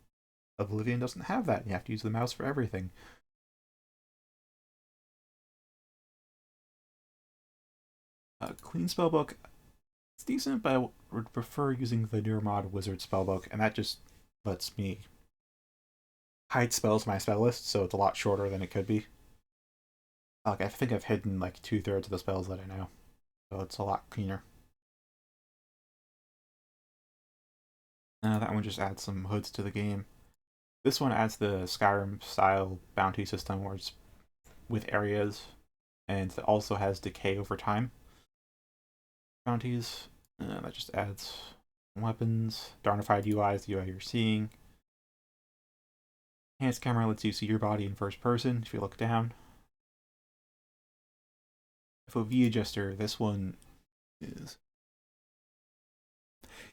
Oblivion doesn't have that. You have to use the mouse for everything. Clean Spellbook, it's decent, but I would prefer using the newer mod Wizard Spellbook, and that just lets me hide spells in my spell list, so it's a lot shorter than it could be. Like, I think I've hidden like 2/3 of the spells that I know, so it's a lot cleaner. That one just adds some hoods to the game. This one adds the Skyrim style bounty system where it's with areas, and it also has decay over time bounties. That just adds weapons, Darnified UIs, the UI you're seeing. Enhanced camera lets you see your body in first person if you look down. FOV adjuster, this one is...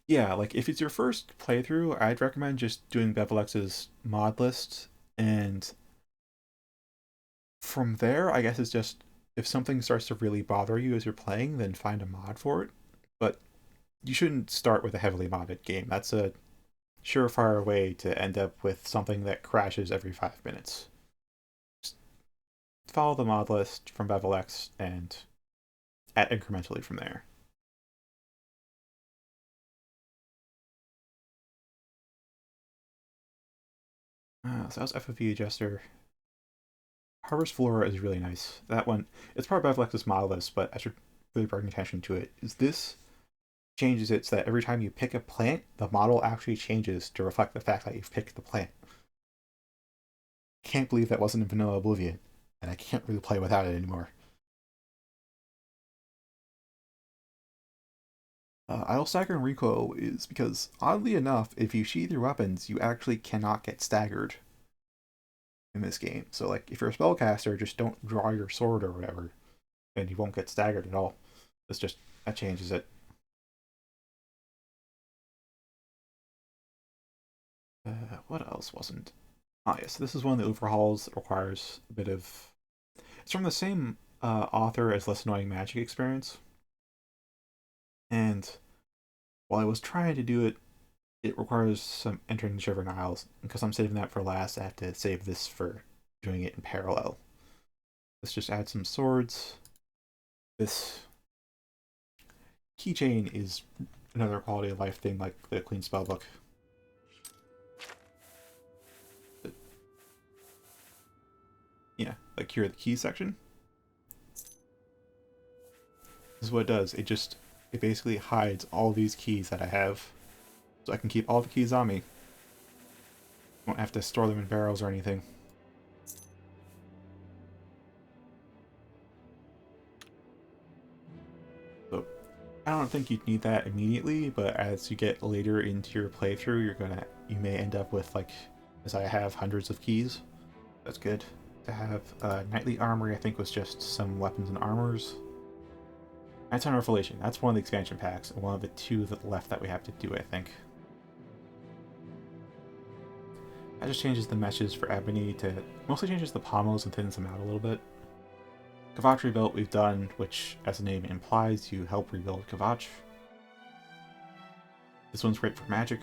Yeah, like if it's your first playthrough, I'd recommend just doing Bevelex's mod list, and from there, I guess it's just if something starts to really bother you as you're playing, then find a mod for it. But you shouldn't start with a heavily modded game. That's a surefire way to end up with something that crashes every 5 minutes. Just follow the mod list from Bevelex and add incrementally from there. So that was FOV adjuster. Harvest Flora is really nice. That one, it's part of Bevelex's mod list, but I should really bring attention to it. Is this changes it so that every time you pick a plant, the model actually changes to reflect the fact that you've picked the plant. Can't believe that wasn't in Vanilla Oblivion, and I can't really play without it anymore. Idle Stagger and Recoil is because, oddly enough, if you sheath your weapons, you actually cannot get staggered in this game. So, like, if you're a spellcaster, just don't draw your sword or whatever, and you won't get staggered at all. That changes it. What else wasn't? Ah, yes, this is one of the overhauls that requires a bit of... It's from the same author as Less Annoying Magic Experience. And while I was trying to do it, it requires some entering the Shivering Isles. And because I'm saving that for last, I have to save this for doing it in parallel. Let's just add some swords. This keychain is another quality of life thing like the Clean Spellbook. like here, the key section. This is what it does. It basically hides all these keys that I have, so I can keep all the keys on me. Won't have to store them in barrels or anything. So I don't think you'd need that immediately, but as you get later into your playthrough, you may end up with, like, as I have, hundreds of keys. That's good to have. Knightly Armory, I think, was just some weapons and armors. Nighttime Revelation, that's one of the expansion packs, and one of the two that left that we have to do, I think. That just changes the meshes for Ebony to... mostly changes the pommels and thins them out a little bit. Kvatch Rebuilt we've done, which, as the name implies, you help rebuild Kvatch. This one's great for magic.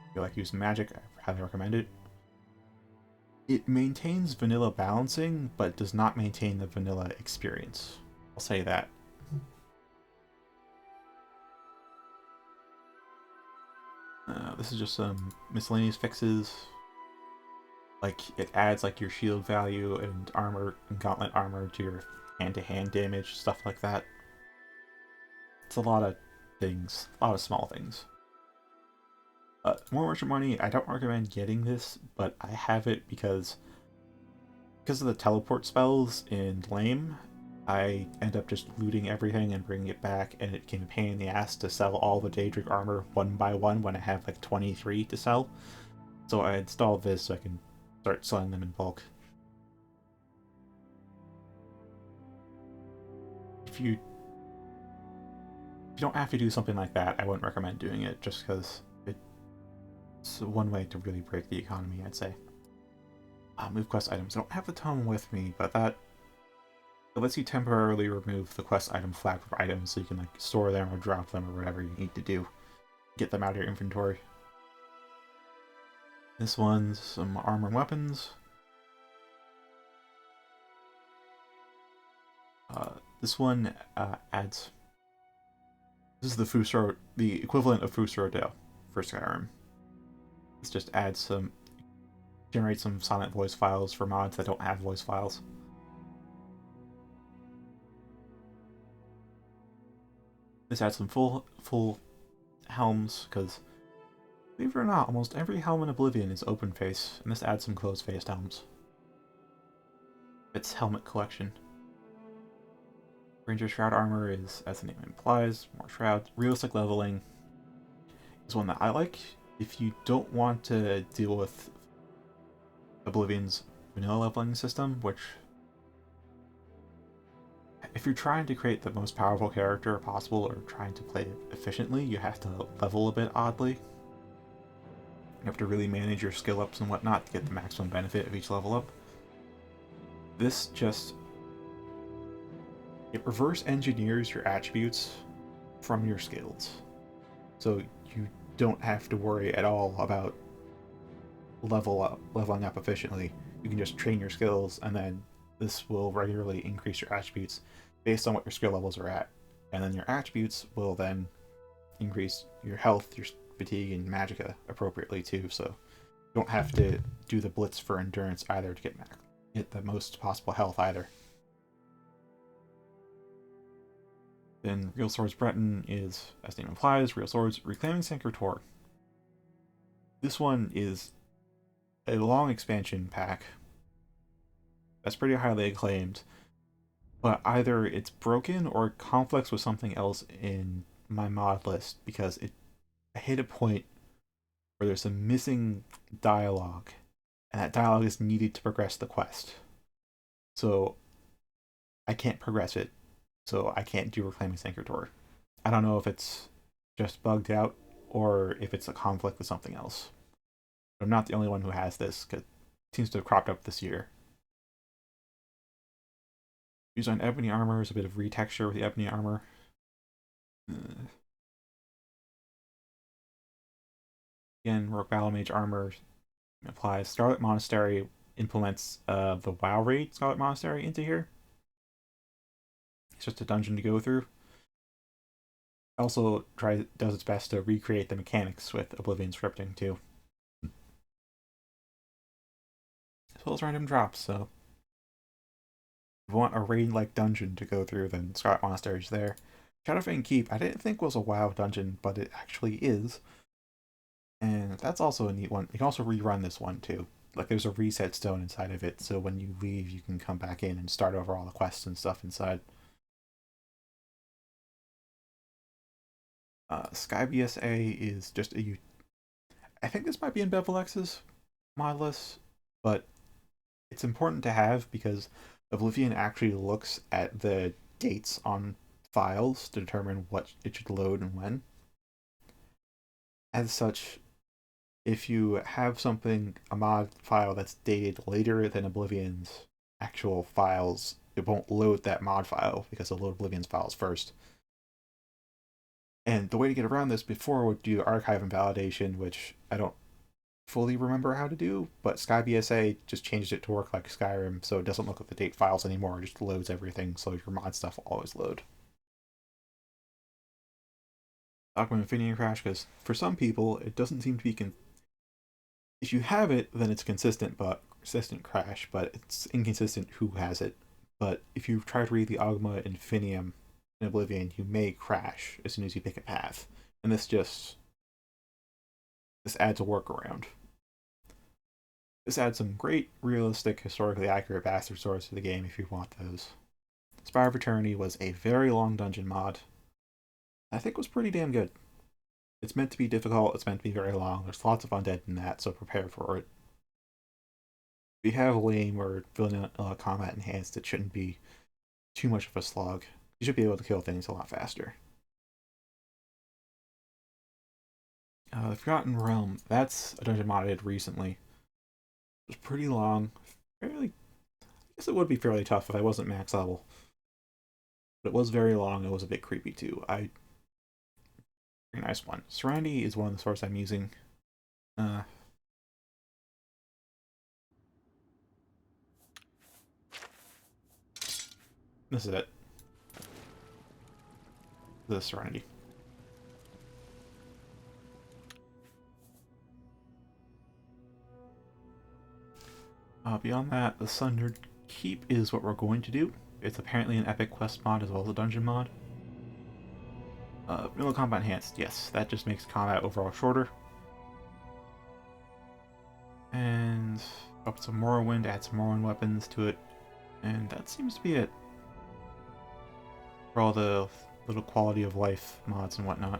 If you like using magic, I highly recommend it. It maintains vanilla balancing, but does not maintain the vanilla experience. I'll say that. This is just some miscellaneous fixes. Like, it adds like your shield value and armor and gauntlet armor to your hand-to-hand damage, stuff like that. It's a lot of things, a lot of small things. More merchant money, I don't recommend getting this, but I have it because of the teleport spells in Lame. I end up just looting everything and bringing it back, and it can be a pain in the ass to sell all the Daedric armor one by one when I have like 23 to sell. So I installed this so I can start selling them in bulk. If you don't have to do something like that, I wouldn't recommend doing it, just because it's one way to really break the economy, I'd say. Move quest items. I don't have the tome with me, but it lets you temporarily remove the quest item flag from items so you can like store them or drop them or whatever you need to do. Get them out of your inventory. This one's some armor and weapons. This one adds... This is the Fusro, the equivalent of Fusro Dale for Skyrim. This just adds some... generates some silent voice files for mods that don't have voice files. This adds some full helms, because believe it or not, almost every helm in Oblivion is open face, and this adds some closed faced helms. Its helmet collection. Ranger Shroud armor is, as the name implies, more shrouds. Realistic leveling is one that I like. If you don't want to deal with Oblivion's vanilla leveling system, which, if you're trying to create the most powerful character possible or trying to play it efficiently, you have to level a bit oddly. You have to really manage your skill ups and whatnot to get the maximum benefit of each level up. This just... it reverse engineers your attributes from your skills. So you don't have to worry at all about leveling up efficiently. You can just train your skills, and then this will regularly increase your attributes based on what your skill levels are at. And then your attributes will then increase your health, your fatigue, and magicka appropriately too, so you don't have to do the blitz for endurance either to get the most possible health either. Then Real Swords Breton is, as the name implies, Real Swords Reclaiming Sanctuary. This one is a long expansion pack that's pretty highly acclaimed, but either it's broken or it conflicts with something else in my mod list, because I hit a point where there's some missing dialogue, and that dialogue is needed to progress the quest. So I can't progress it, so I can't do Reclaiming Sanctuary. I don't know if it's just bugged out or if it's a conflict with something else. I'm not the only one who has this, because it seems to have cropped up this year. Used on Ebony armor is a bit of retexture with the Ebony armor. Again, Rogue Battle Mage armor applies. Scarlet Monastery implements the WoW raid Scarlet Monastery into here. It's just a dungeon to go through. Also does its best to recreate the mechanics with Oblivion scripting too. As well as random drops, so If you want a raid-like dungeon to go through, then Scarlet Monastery is there. Shadowfang Keep, I didn't think was a WoW dungeon, but it actually is. And that's also a neat one. You can also rerun this one too. Like there's a reset stone inside of it, so when you leave, you can come back in and start over all the quests and stuff inside. SkyBSA is just a. I think this might be in BevelX's mod list, but it's important to have because Oblivion actually looks at the dates on files to determine what it should load and when. As such, if you have a mod file that's dated later than Oblivion's actual files, it won't load that mod file because it'll load Oblivion's files first. And the way to get around this before would do archive invalidation, which I don't fully remember how to do, but SkyBSA just changed it to work like Skyrim, so it doesn't look at the date files anymore, it just loads everything, so your mod stuff will always load. Talk about Infinity Crash, because for some people, it doesn't seem to be if you have it, then it's consistent crash, but it's inconsistent who has it. But if you try to read the Ogma Infinium in Oblivion, you may crash as soon as you pick a path. And this adds a workaround. This adds some great, realistic, historically accurate bastard swords to the game if you want those. Spire of Eternity was a very long dungeon mod. I think was pretty damn good. It's meant to be difficult, it's meant to be very long, there's lots of undead in that, so prepare for it. If you have lame or vanilla combat enhanced, it shouldn't be too much of a slog. You should be able to kill things a lot faster. The Forgotten Realm, that's a dungeon mod I did recently. It was pretty long, I guess it would be fairly tough if I wasn't max level. But it was very long, it was a bit creepy too. Very nice one. Serenity is one of the swords I'm using. This is it. The Serenity. Beyond that, the Sundered Keep is what we're going to do. It's apparently an epic quest mod as well as a dungeon mod. Vanilla combat enhanced, yes, that just makes combat overall shorter. And up some Morrowind, add some Morrowind weapons to it, and that seems to be it. For all the little quality of life mods and whatnot.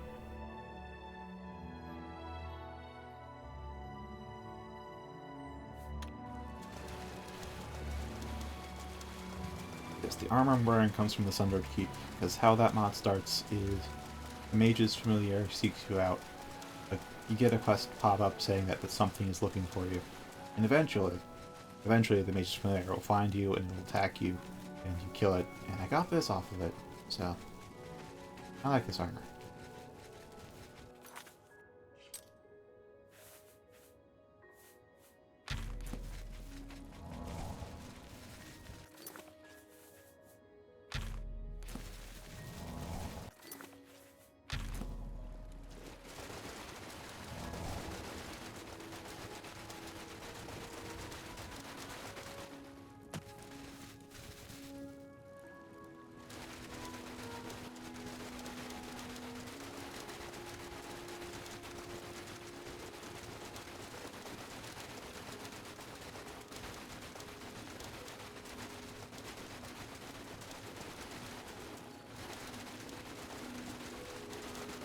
Yes, the armor I'm wearing comes from the Sundered Keep, because how that mod starts is the Mage's Familiar seeks you out. Like, you get a quest pop-up saying that something is looking for you, and eventually the Mage's Familiar will find you and it will attack you, and you kill it, and I got this off of it, so I like this armor.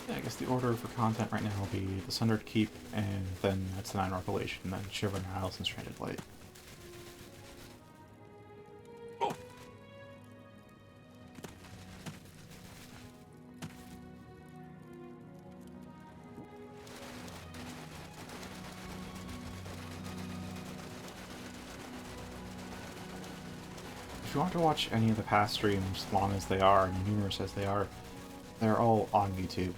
Yeah, I guess the order for content right now will be the Sundered Keep, and then that's the Nine Revelation, and then Shivering Isles and Stranded Light. If you want to watch any of the past streams, long as they are, and numerous as they are, they're all on YouTube.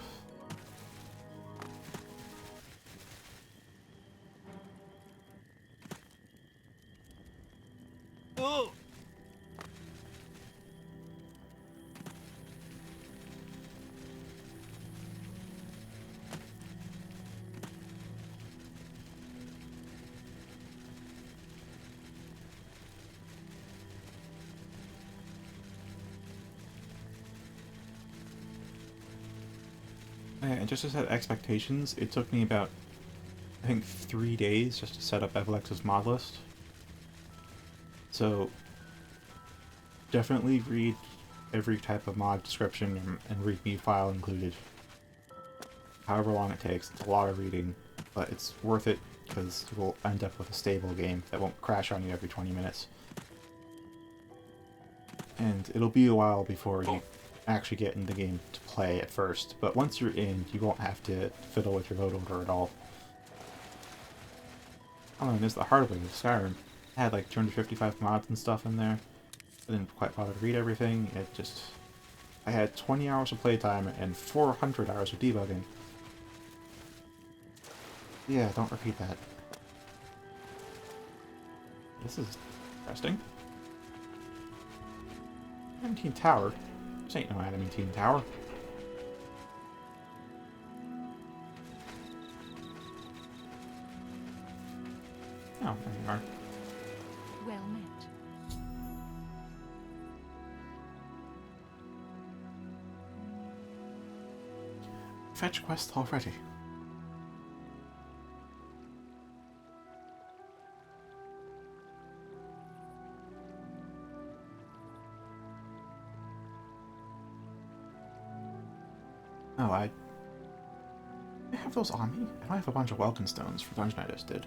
And just to set expectations, it took me about, I think, 3 days just to set up Evolex's mod list. So definitely read every type of mod description and readme file included. However long it takes, it's a lot of reading, but it's worth it because you will end up with a stable game that won't crash on you every 20 minutes. And it'll be a while before you actually get in the game to play at first, but once you're in, you won't have to fiddle with your load order at all. I learned this the hard way with Skyrim. I had like 255 mods and stuff in there. I didn't quite bother to read everything. I had 20 hours of playtime and 400 hours of debugging. Yeah, don't repeat that. This is interesting. Adamantine Tower? This ain't no Adamantine Tower. Oh, there you are. Well met. Fetch quest already. Oh, I have those on me. I have a bunch of welcome stones for dungeon I just did.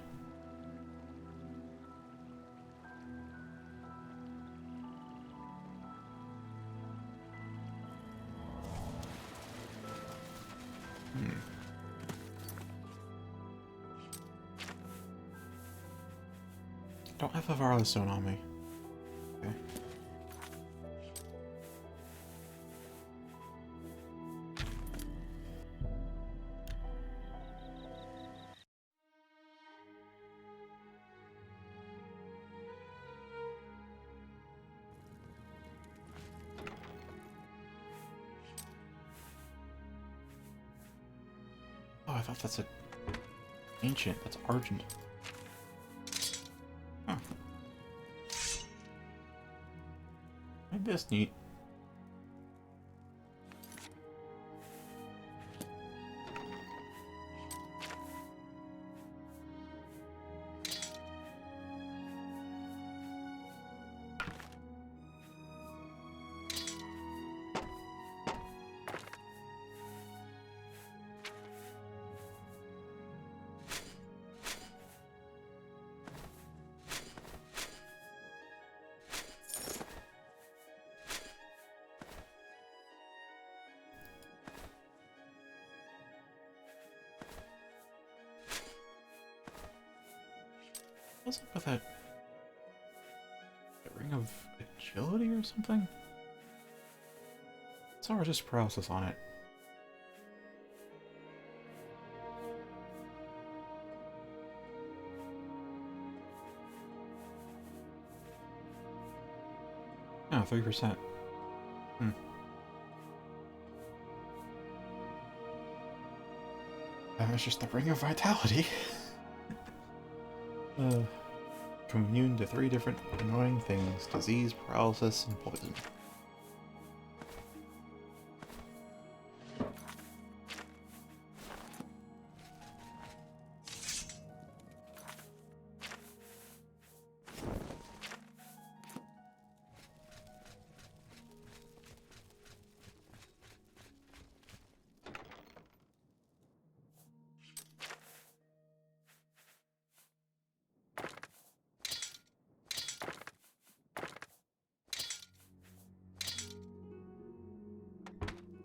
Don't have a Varla stone on me. Okay. Oh, I thought that's a ancient. That's Argent. Huh. Maybe that's neat. What's up with that? Ring of agility or something? It's our resist paralysis on it. Oh, 3%. That was just the Ring of Vitality. Become immune to 3 different annoying things: disease, paralysis, and poison.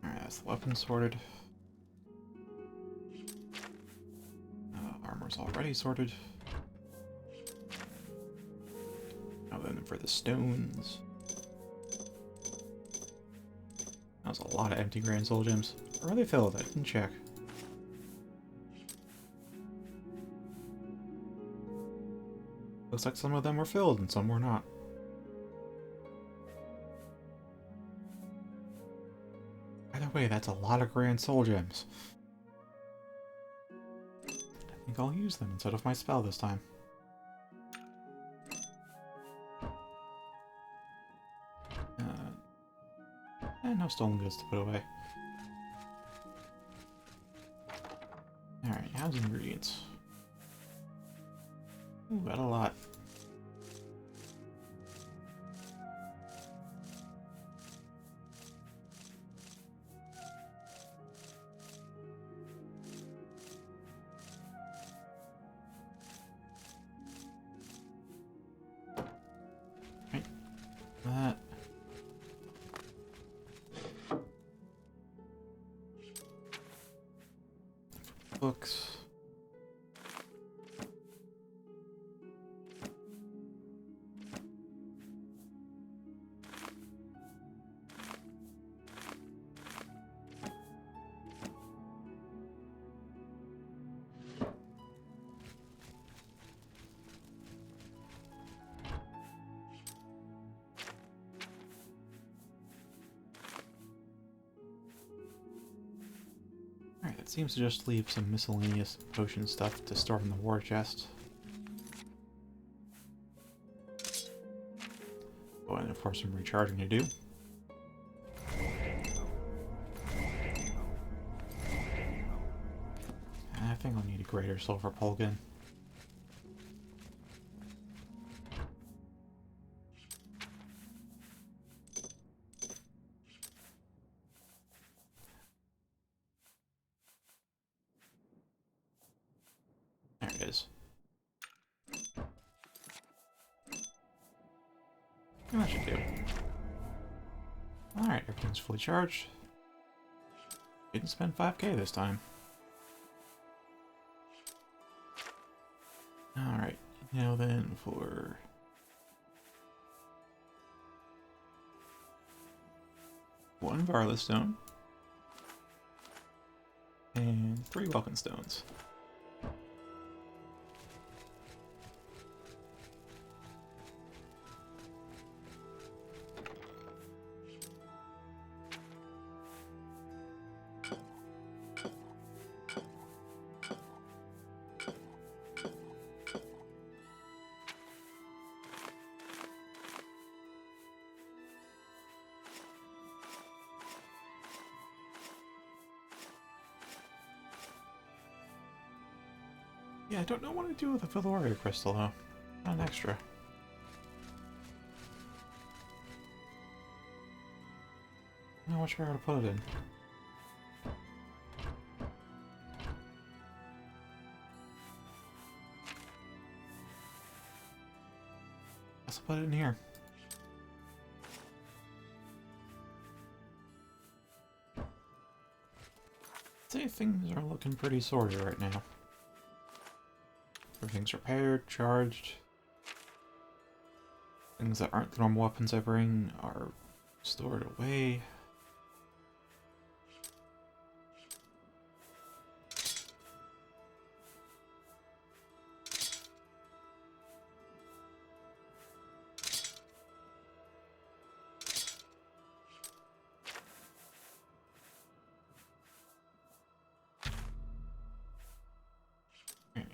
That's the weapon sorted. Armor's already sorted. Now then for the stones. That was a lot of empty Grand Soul Gems. Or are they filled? I didn't check. Looks like some of them were filled and some were not. Either way, that's a lot of Grand Soul Gems. I think I'll use them instead of my spell this time. And no stolen goods to put away. Alright, how's ingredients? Ooh, got a lot. Right. That. Books. Alright, that seems to just leave some miscellaneous potion stuff to store in the war chest. Oh, and of course some recharging to do. I think I'll need a greater sulfur pulkin. There it is. And that should do. Alright, everything's fully charged. Didn't spend 5k this time. Alright, now then for... one Varla stone. And 3 Welkin stones. Yeah, I don't know what to do with a Philoria crystal though. Not an extra. I'm not sure how to put it in. Let's put it in here. I'd say things are looking pretty sorted right now. Everything's repaired, charged. Things that aren't the normal weapons I bring are stored away.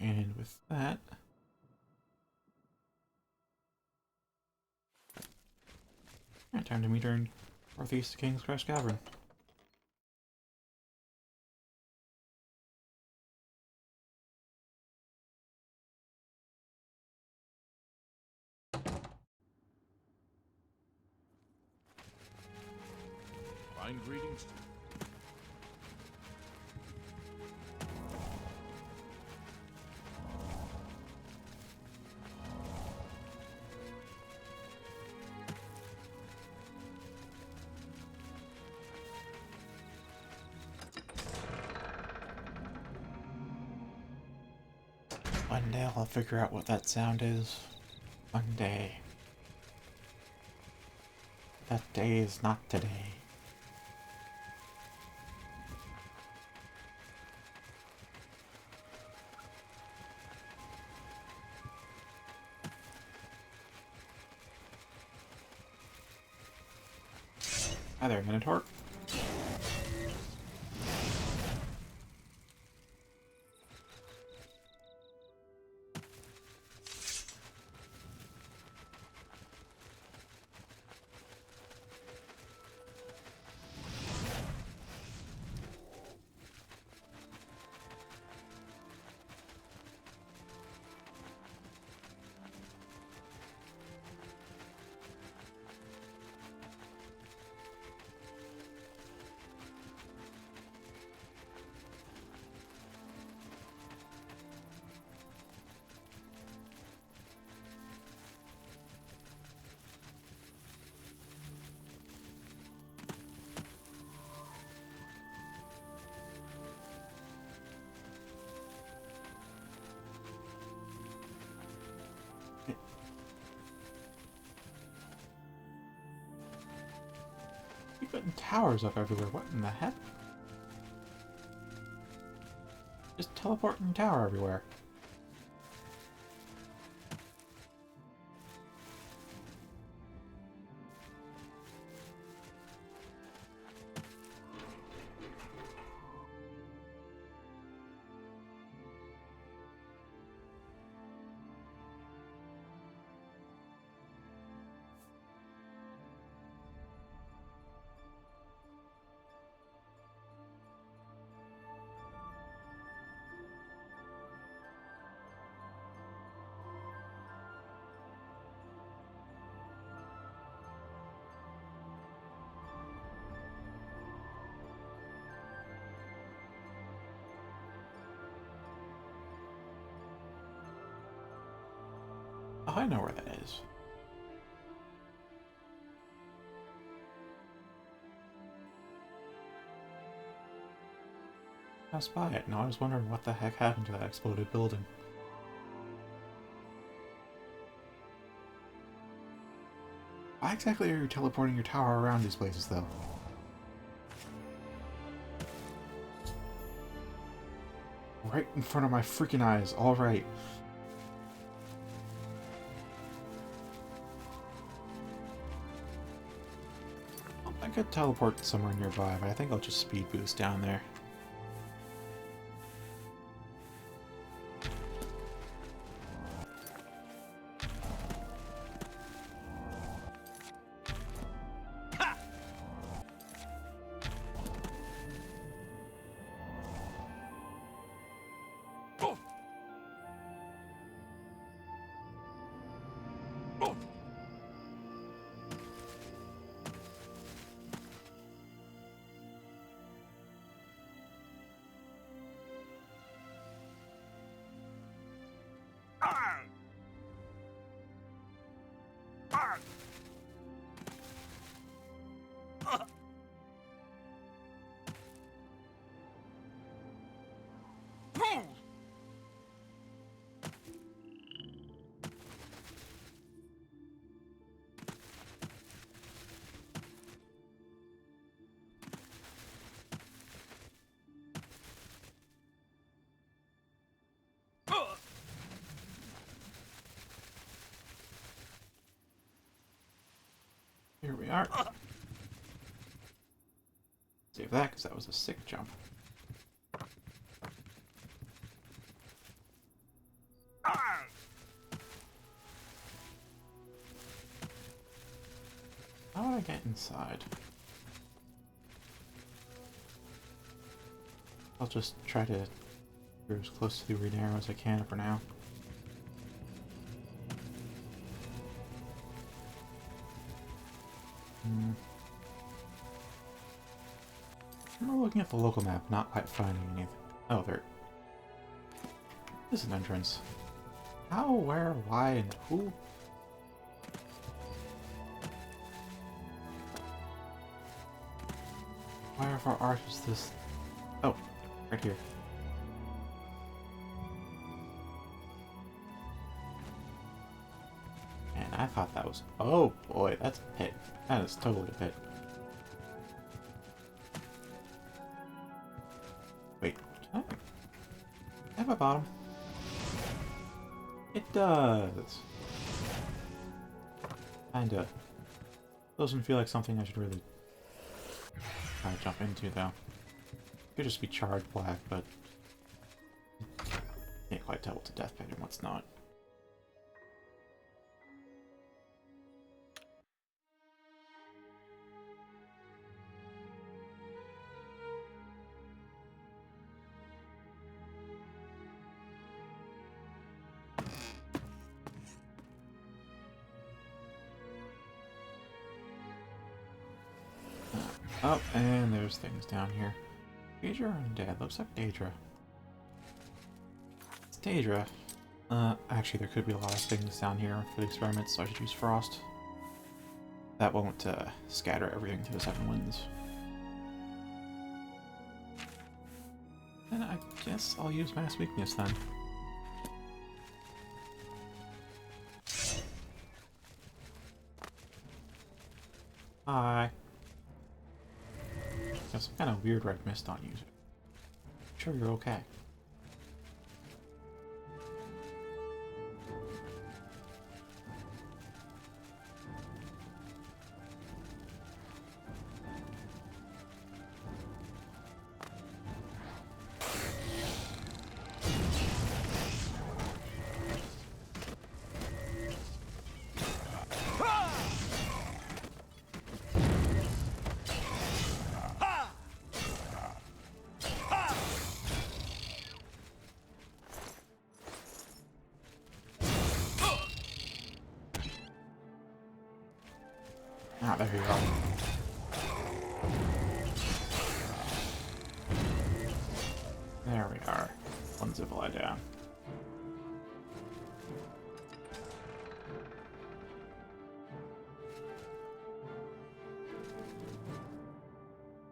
And with that, alright, time to meet her in northeast of King's Crest Cavern. Fine greetings to you. One day I'll figure out what that sound is. One day. That day is not today. Hi there, Minotaur. putting towers up everywhere. What in the heck? Just teleporting tower everywhere. Oh, I know where that is. I was by it, and I was wondering what the heck happened to that exploded building. Why exactly are you teleporting your tower around these places, though? Right in front of my freaking eyes, alright. I could teleport somewhere nearby, but I think I'll just speed boost down there. Here we are. Save that, because that was a sick jump. How would I get inside? I'll just try to get as close to the green arrow as I can for now. I remember looking at the local map, not quite finding anything. Oh, there. This is an entrance. How, where, why, and who? Where for art is this? Oh, right here. And I thought that was... Oh boy, that's a pit. That is totally a pit. Wait, can I have a bottom? It does. Kinda. Doesn't feel like something I should really try to jump into, though. Could just be charred black, but can't quite tell what's a death pit and what's not. Oh, and there's things down here. Daedra and Dad. Looks like Daedra. It's Daedra. Actually, there could be a lot of things down here for the experiments, so I should use Frost. That won't, scatter everything to the seven winds. And I guess I'll use Mass Weakness then. Hi. Got some kind of weird red mist on you. I'm sure you're okay. Ah, there you go. There we are. One zipline down.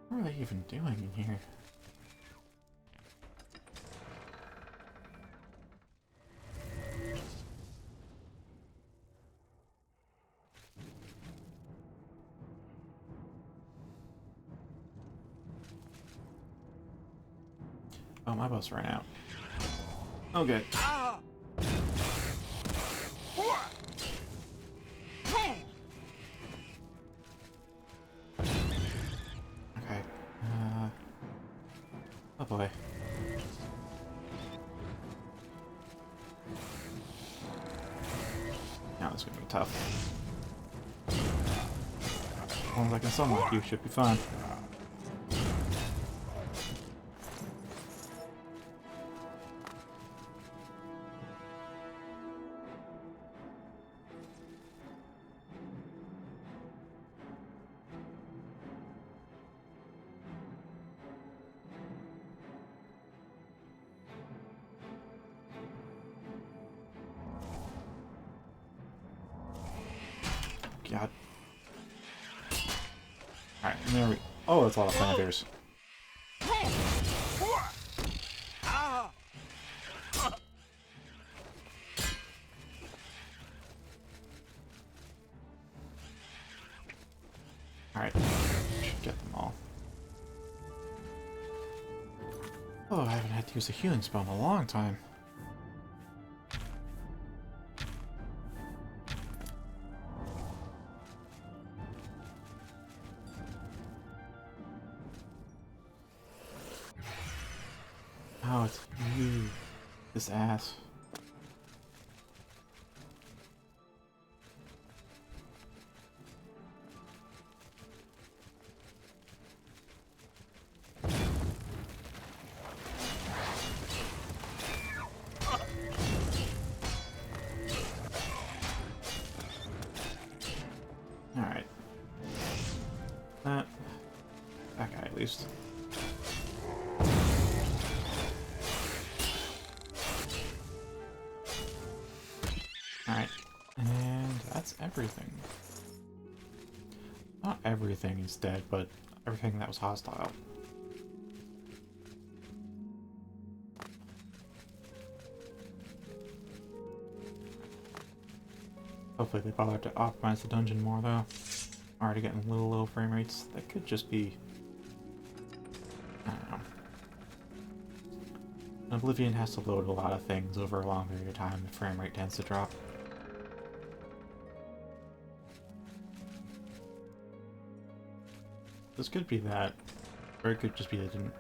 What are they even doing in here? Oh, my bus ran out. Oh, good. Okay. Oh boy. Now this is gonna be tough. As long as I can sunlock you, should be fine. God. Alright, there we... Oh, that's a lot of planters. Alright. Should get them all. Oh, I haven't had to use a healing spell in a long time. Oh, it's you. This ass. Alright. That guy at least. Alright, and that's everything. Not everything is dead, but everything that was hostile. Hopefully they bothered to optimize the dungeon more though. Already getting a little low frame rates. That could just be... I don't know. Oblivion has to load a lot of things over a long period of time. The frame rate tends to drop. This could be that, or it could just be they didn't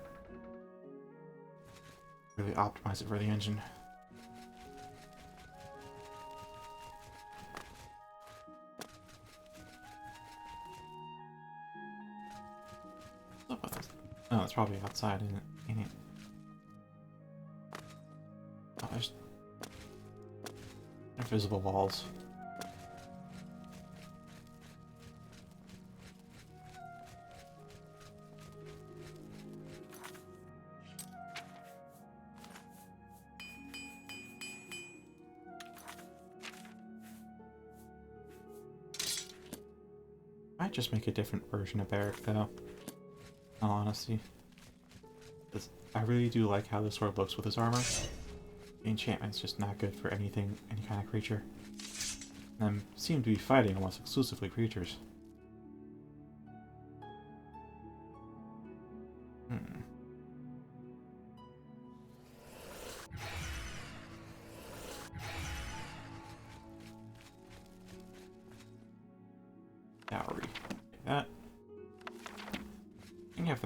really optimize it for the engine. What's up with this? Oh, it's probably outside, ain't it? Oh, there's invisible walls. Might just make a different version of Barrack, though. In all honesty. I really do like how the sword looks with his armor. The enchantment's just not good for anything, any kind of creature. And them seem to be fighting almost exclusively creatures.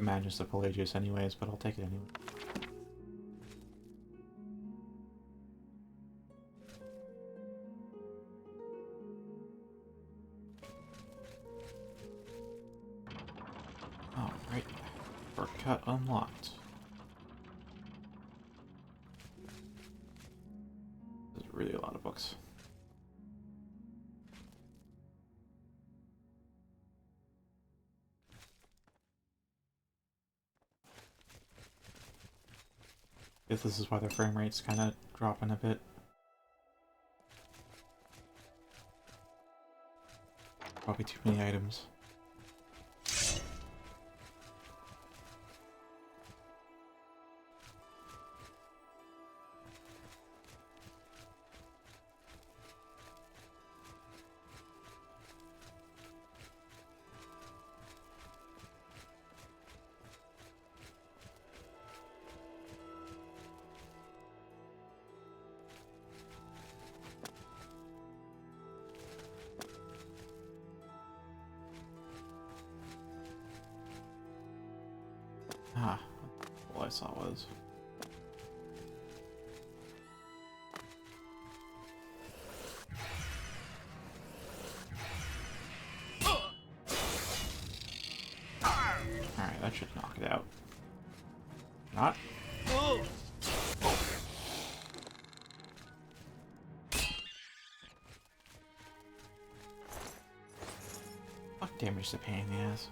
Magnus of Pelagius anyways, but I'll take it anyway. Alright. Shortcut unlocked. There's really a lot of books. Guess this is why the frame rate's kind of dropping a bit. Probably too many items. Ah, all I saw was. Alright, that should knock it out. Not? Fuck damage is a pain in the ass.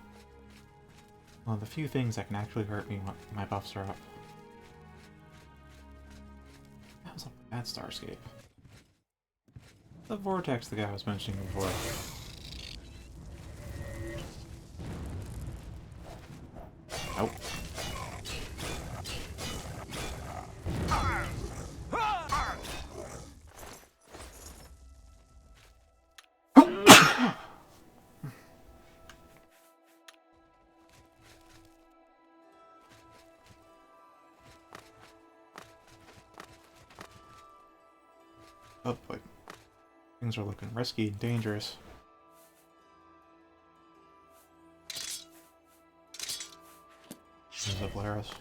One of the few things that can actually hurt me when my buffs are up. That was a bad Starscape. The vortex the guy was mentioning before. Nope. Oh boy. Things are looking risky and dangerous. There's a Polaris.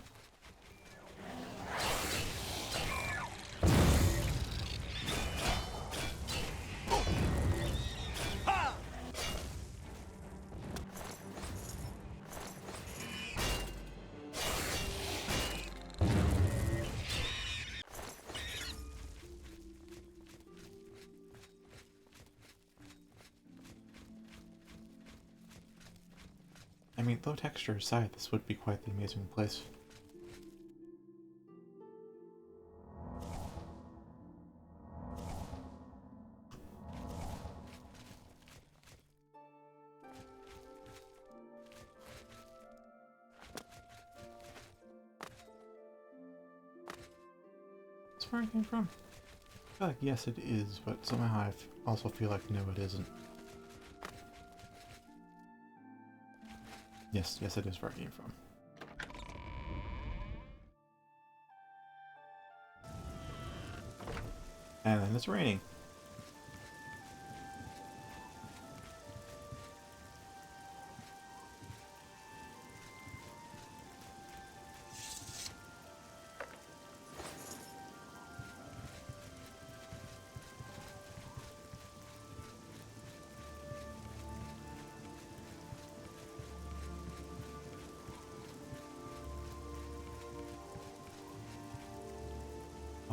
I mean, low texture aside, this would be quite the amazing place. That's where it came from. I feel like yes it is, but somehow I also feel like no it isn't. Yes, it is where it came from. And then it's raining.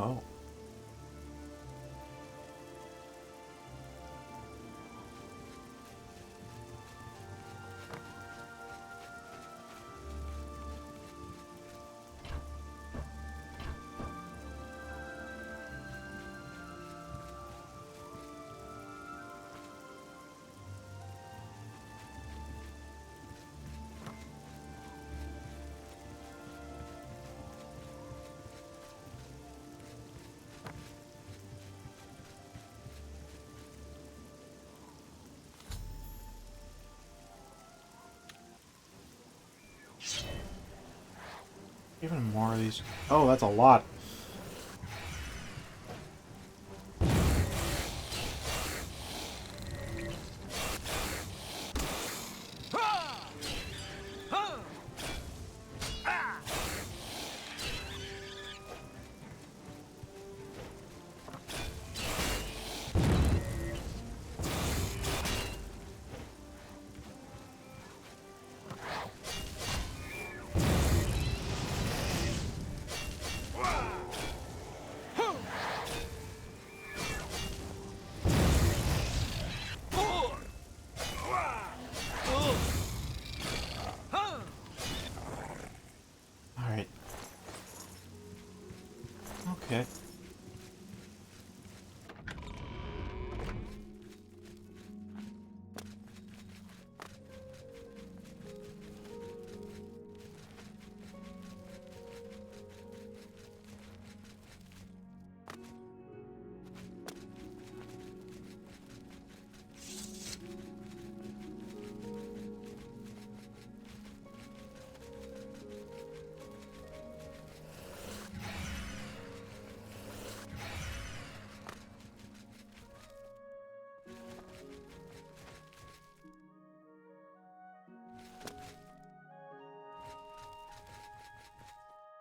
Oh. Even more of these. Oh, that's a lot. Okay.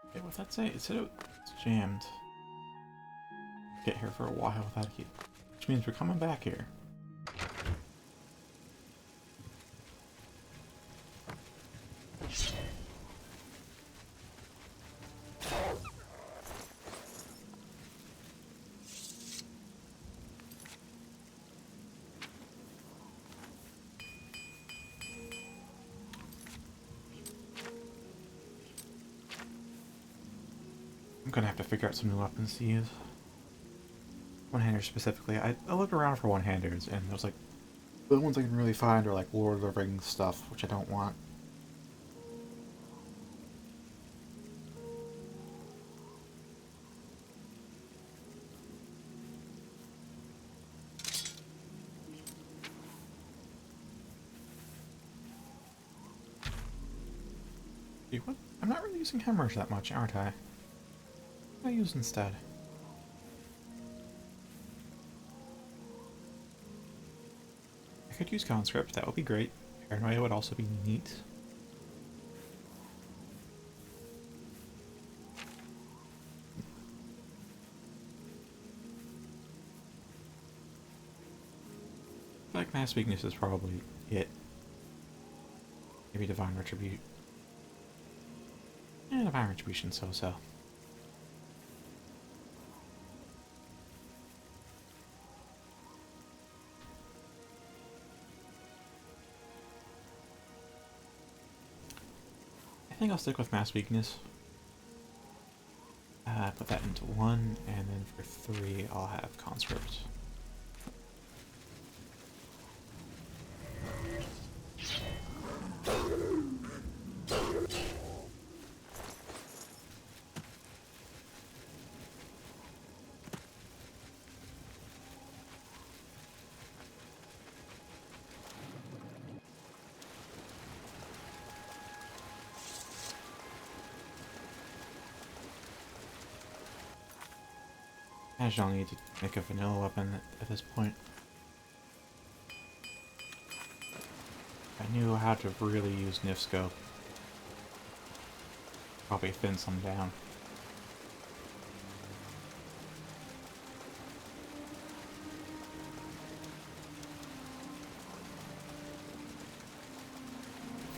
Okay, what's that say? It said it's jammed. Get here for a while without a key. Which means we're coming back here. I'm gonna have to figure out some new weapons to use. One-handers specifically. I looked around for one-handers, and there's like the only ones I can really find are like Lord of the Rings stuff, which I don't want. What? I'm not really using hammers that much, aren't I? What do I use instead? I could use conscript, that would be great. Paranoia would also be neat. I feel like mass weakness is probably it. Maybe divine retribution. Yeah, divine retribution, so. I think I'll stick with mass weakness. Put that into 1, and then for 3 I'll have conscript. I imagine I'll need to make a vanilla weapon at this point. If I knew how to really use Nifscope, probably thin some down.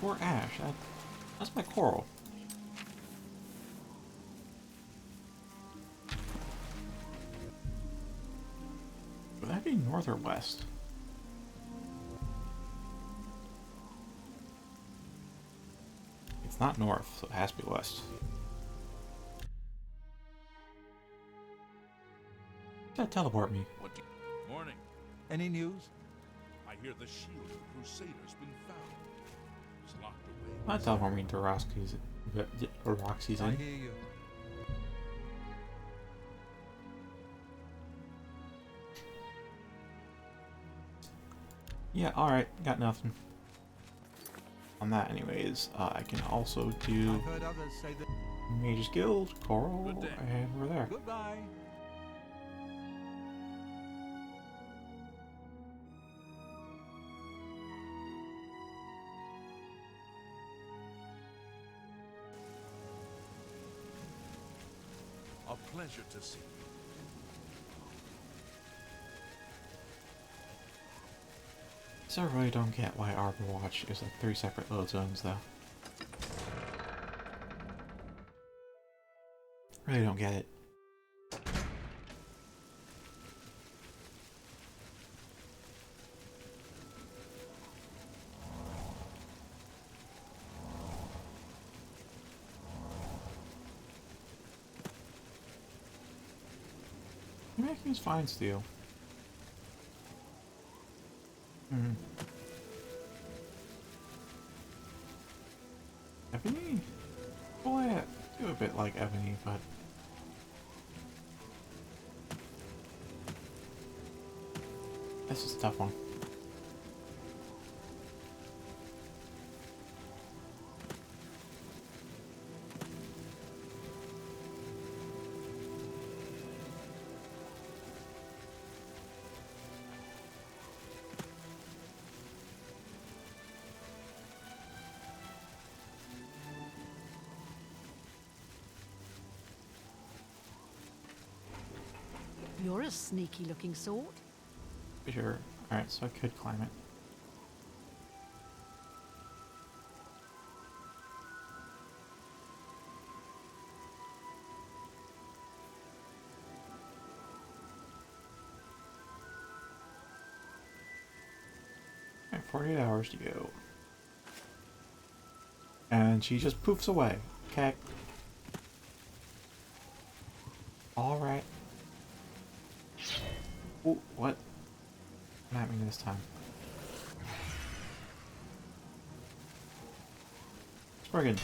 For Ash, that's my coral. Would that be north or west? It's not north, so it has to be west. That teleport me. Morning. Any news? I hear the shield of the Crusader's been found. It's locked away. That teleport me to Roxy's I in. hear you. Yeah, alright, got nothing. On that anyways, I can also do I've heard others say that. Mage's Guild, Coral, Good day. and we're there. Goodbye. A pleasure to see you. So I really don't get why Overwatch is like 3 separate load zones though. Really don't get it. Maybe I can use fine steel. Hmm. Ebony? Well, I do a bit like ebony, but... this is a tough one. You're a sneaky looking sort. Sure. Alright, so I could climb it. Alright, 48 hours to go. And she just poofs away. Okay. Alright. Ooh, what? What happened this time? Spriggan.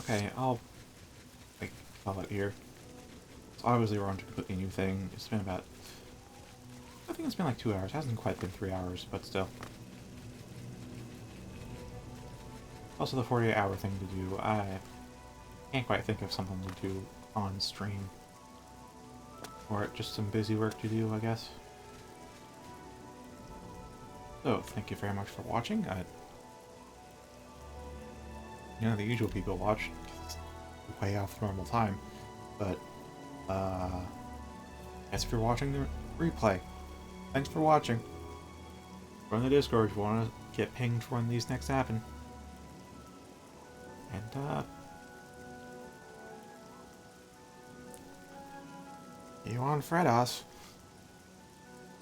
Okay, I'll like call it here. So obviously we're on to a completely new thing. It's been about, I think it's been like 2 hours. It hasn't quite been 3 hours, but still. Also the 48-hour thing to do. I can't quite think of something to do on stream. Or just some busy work to do, I guess. So, thank you very much for watching. You know, the usual people watch way off normal time, but thanks for watching the replay. Thanks for watching. Join the Discord if you want to get pinged for when these next happen. And you on Fredos.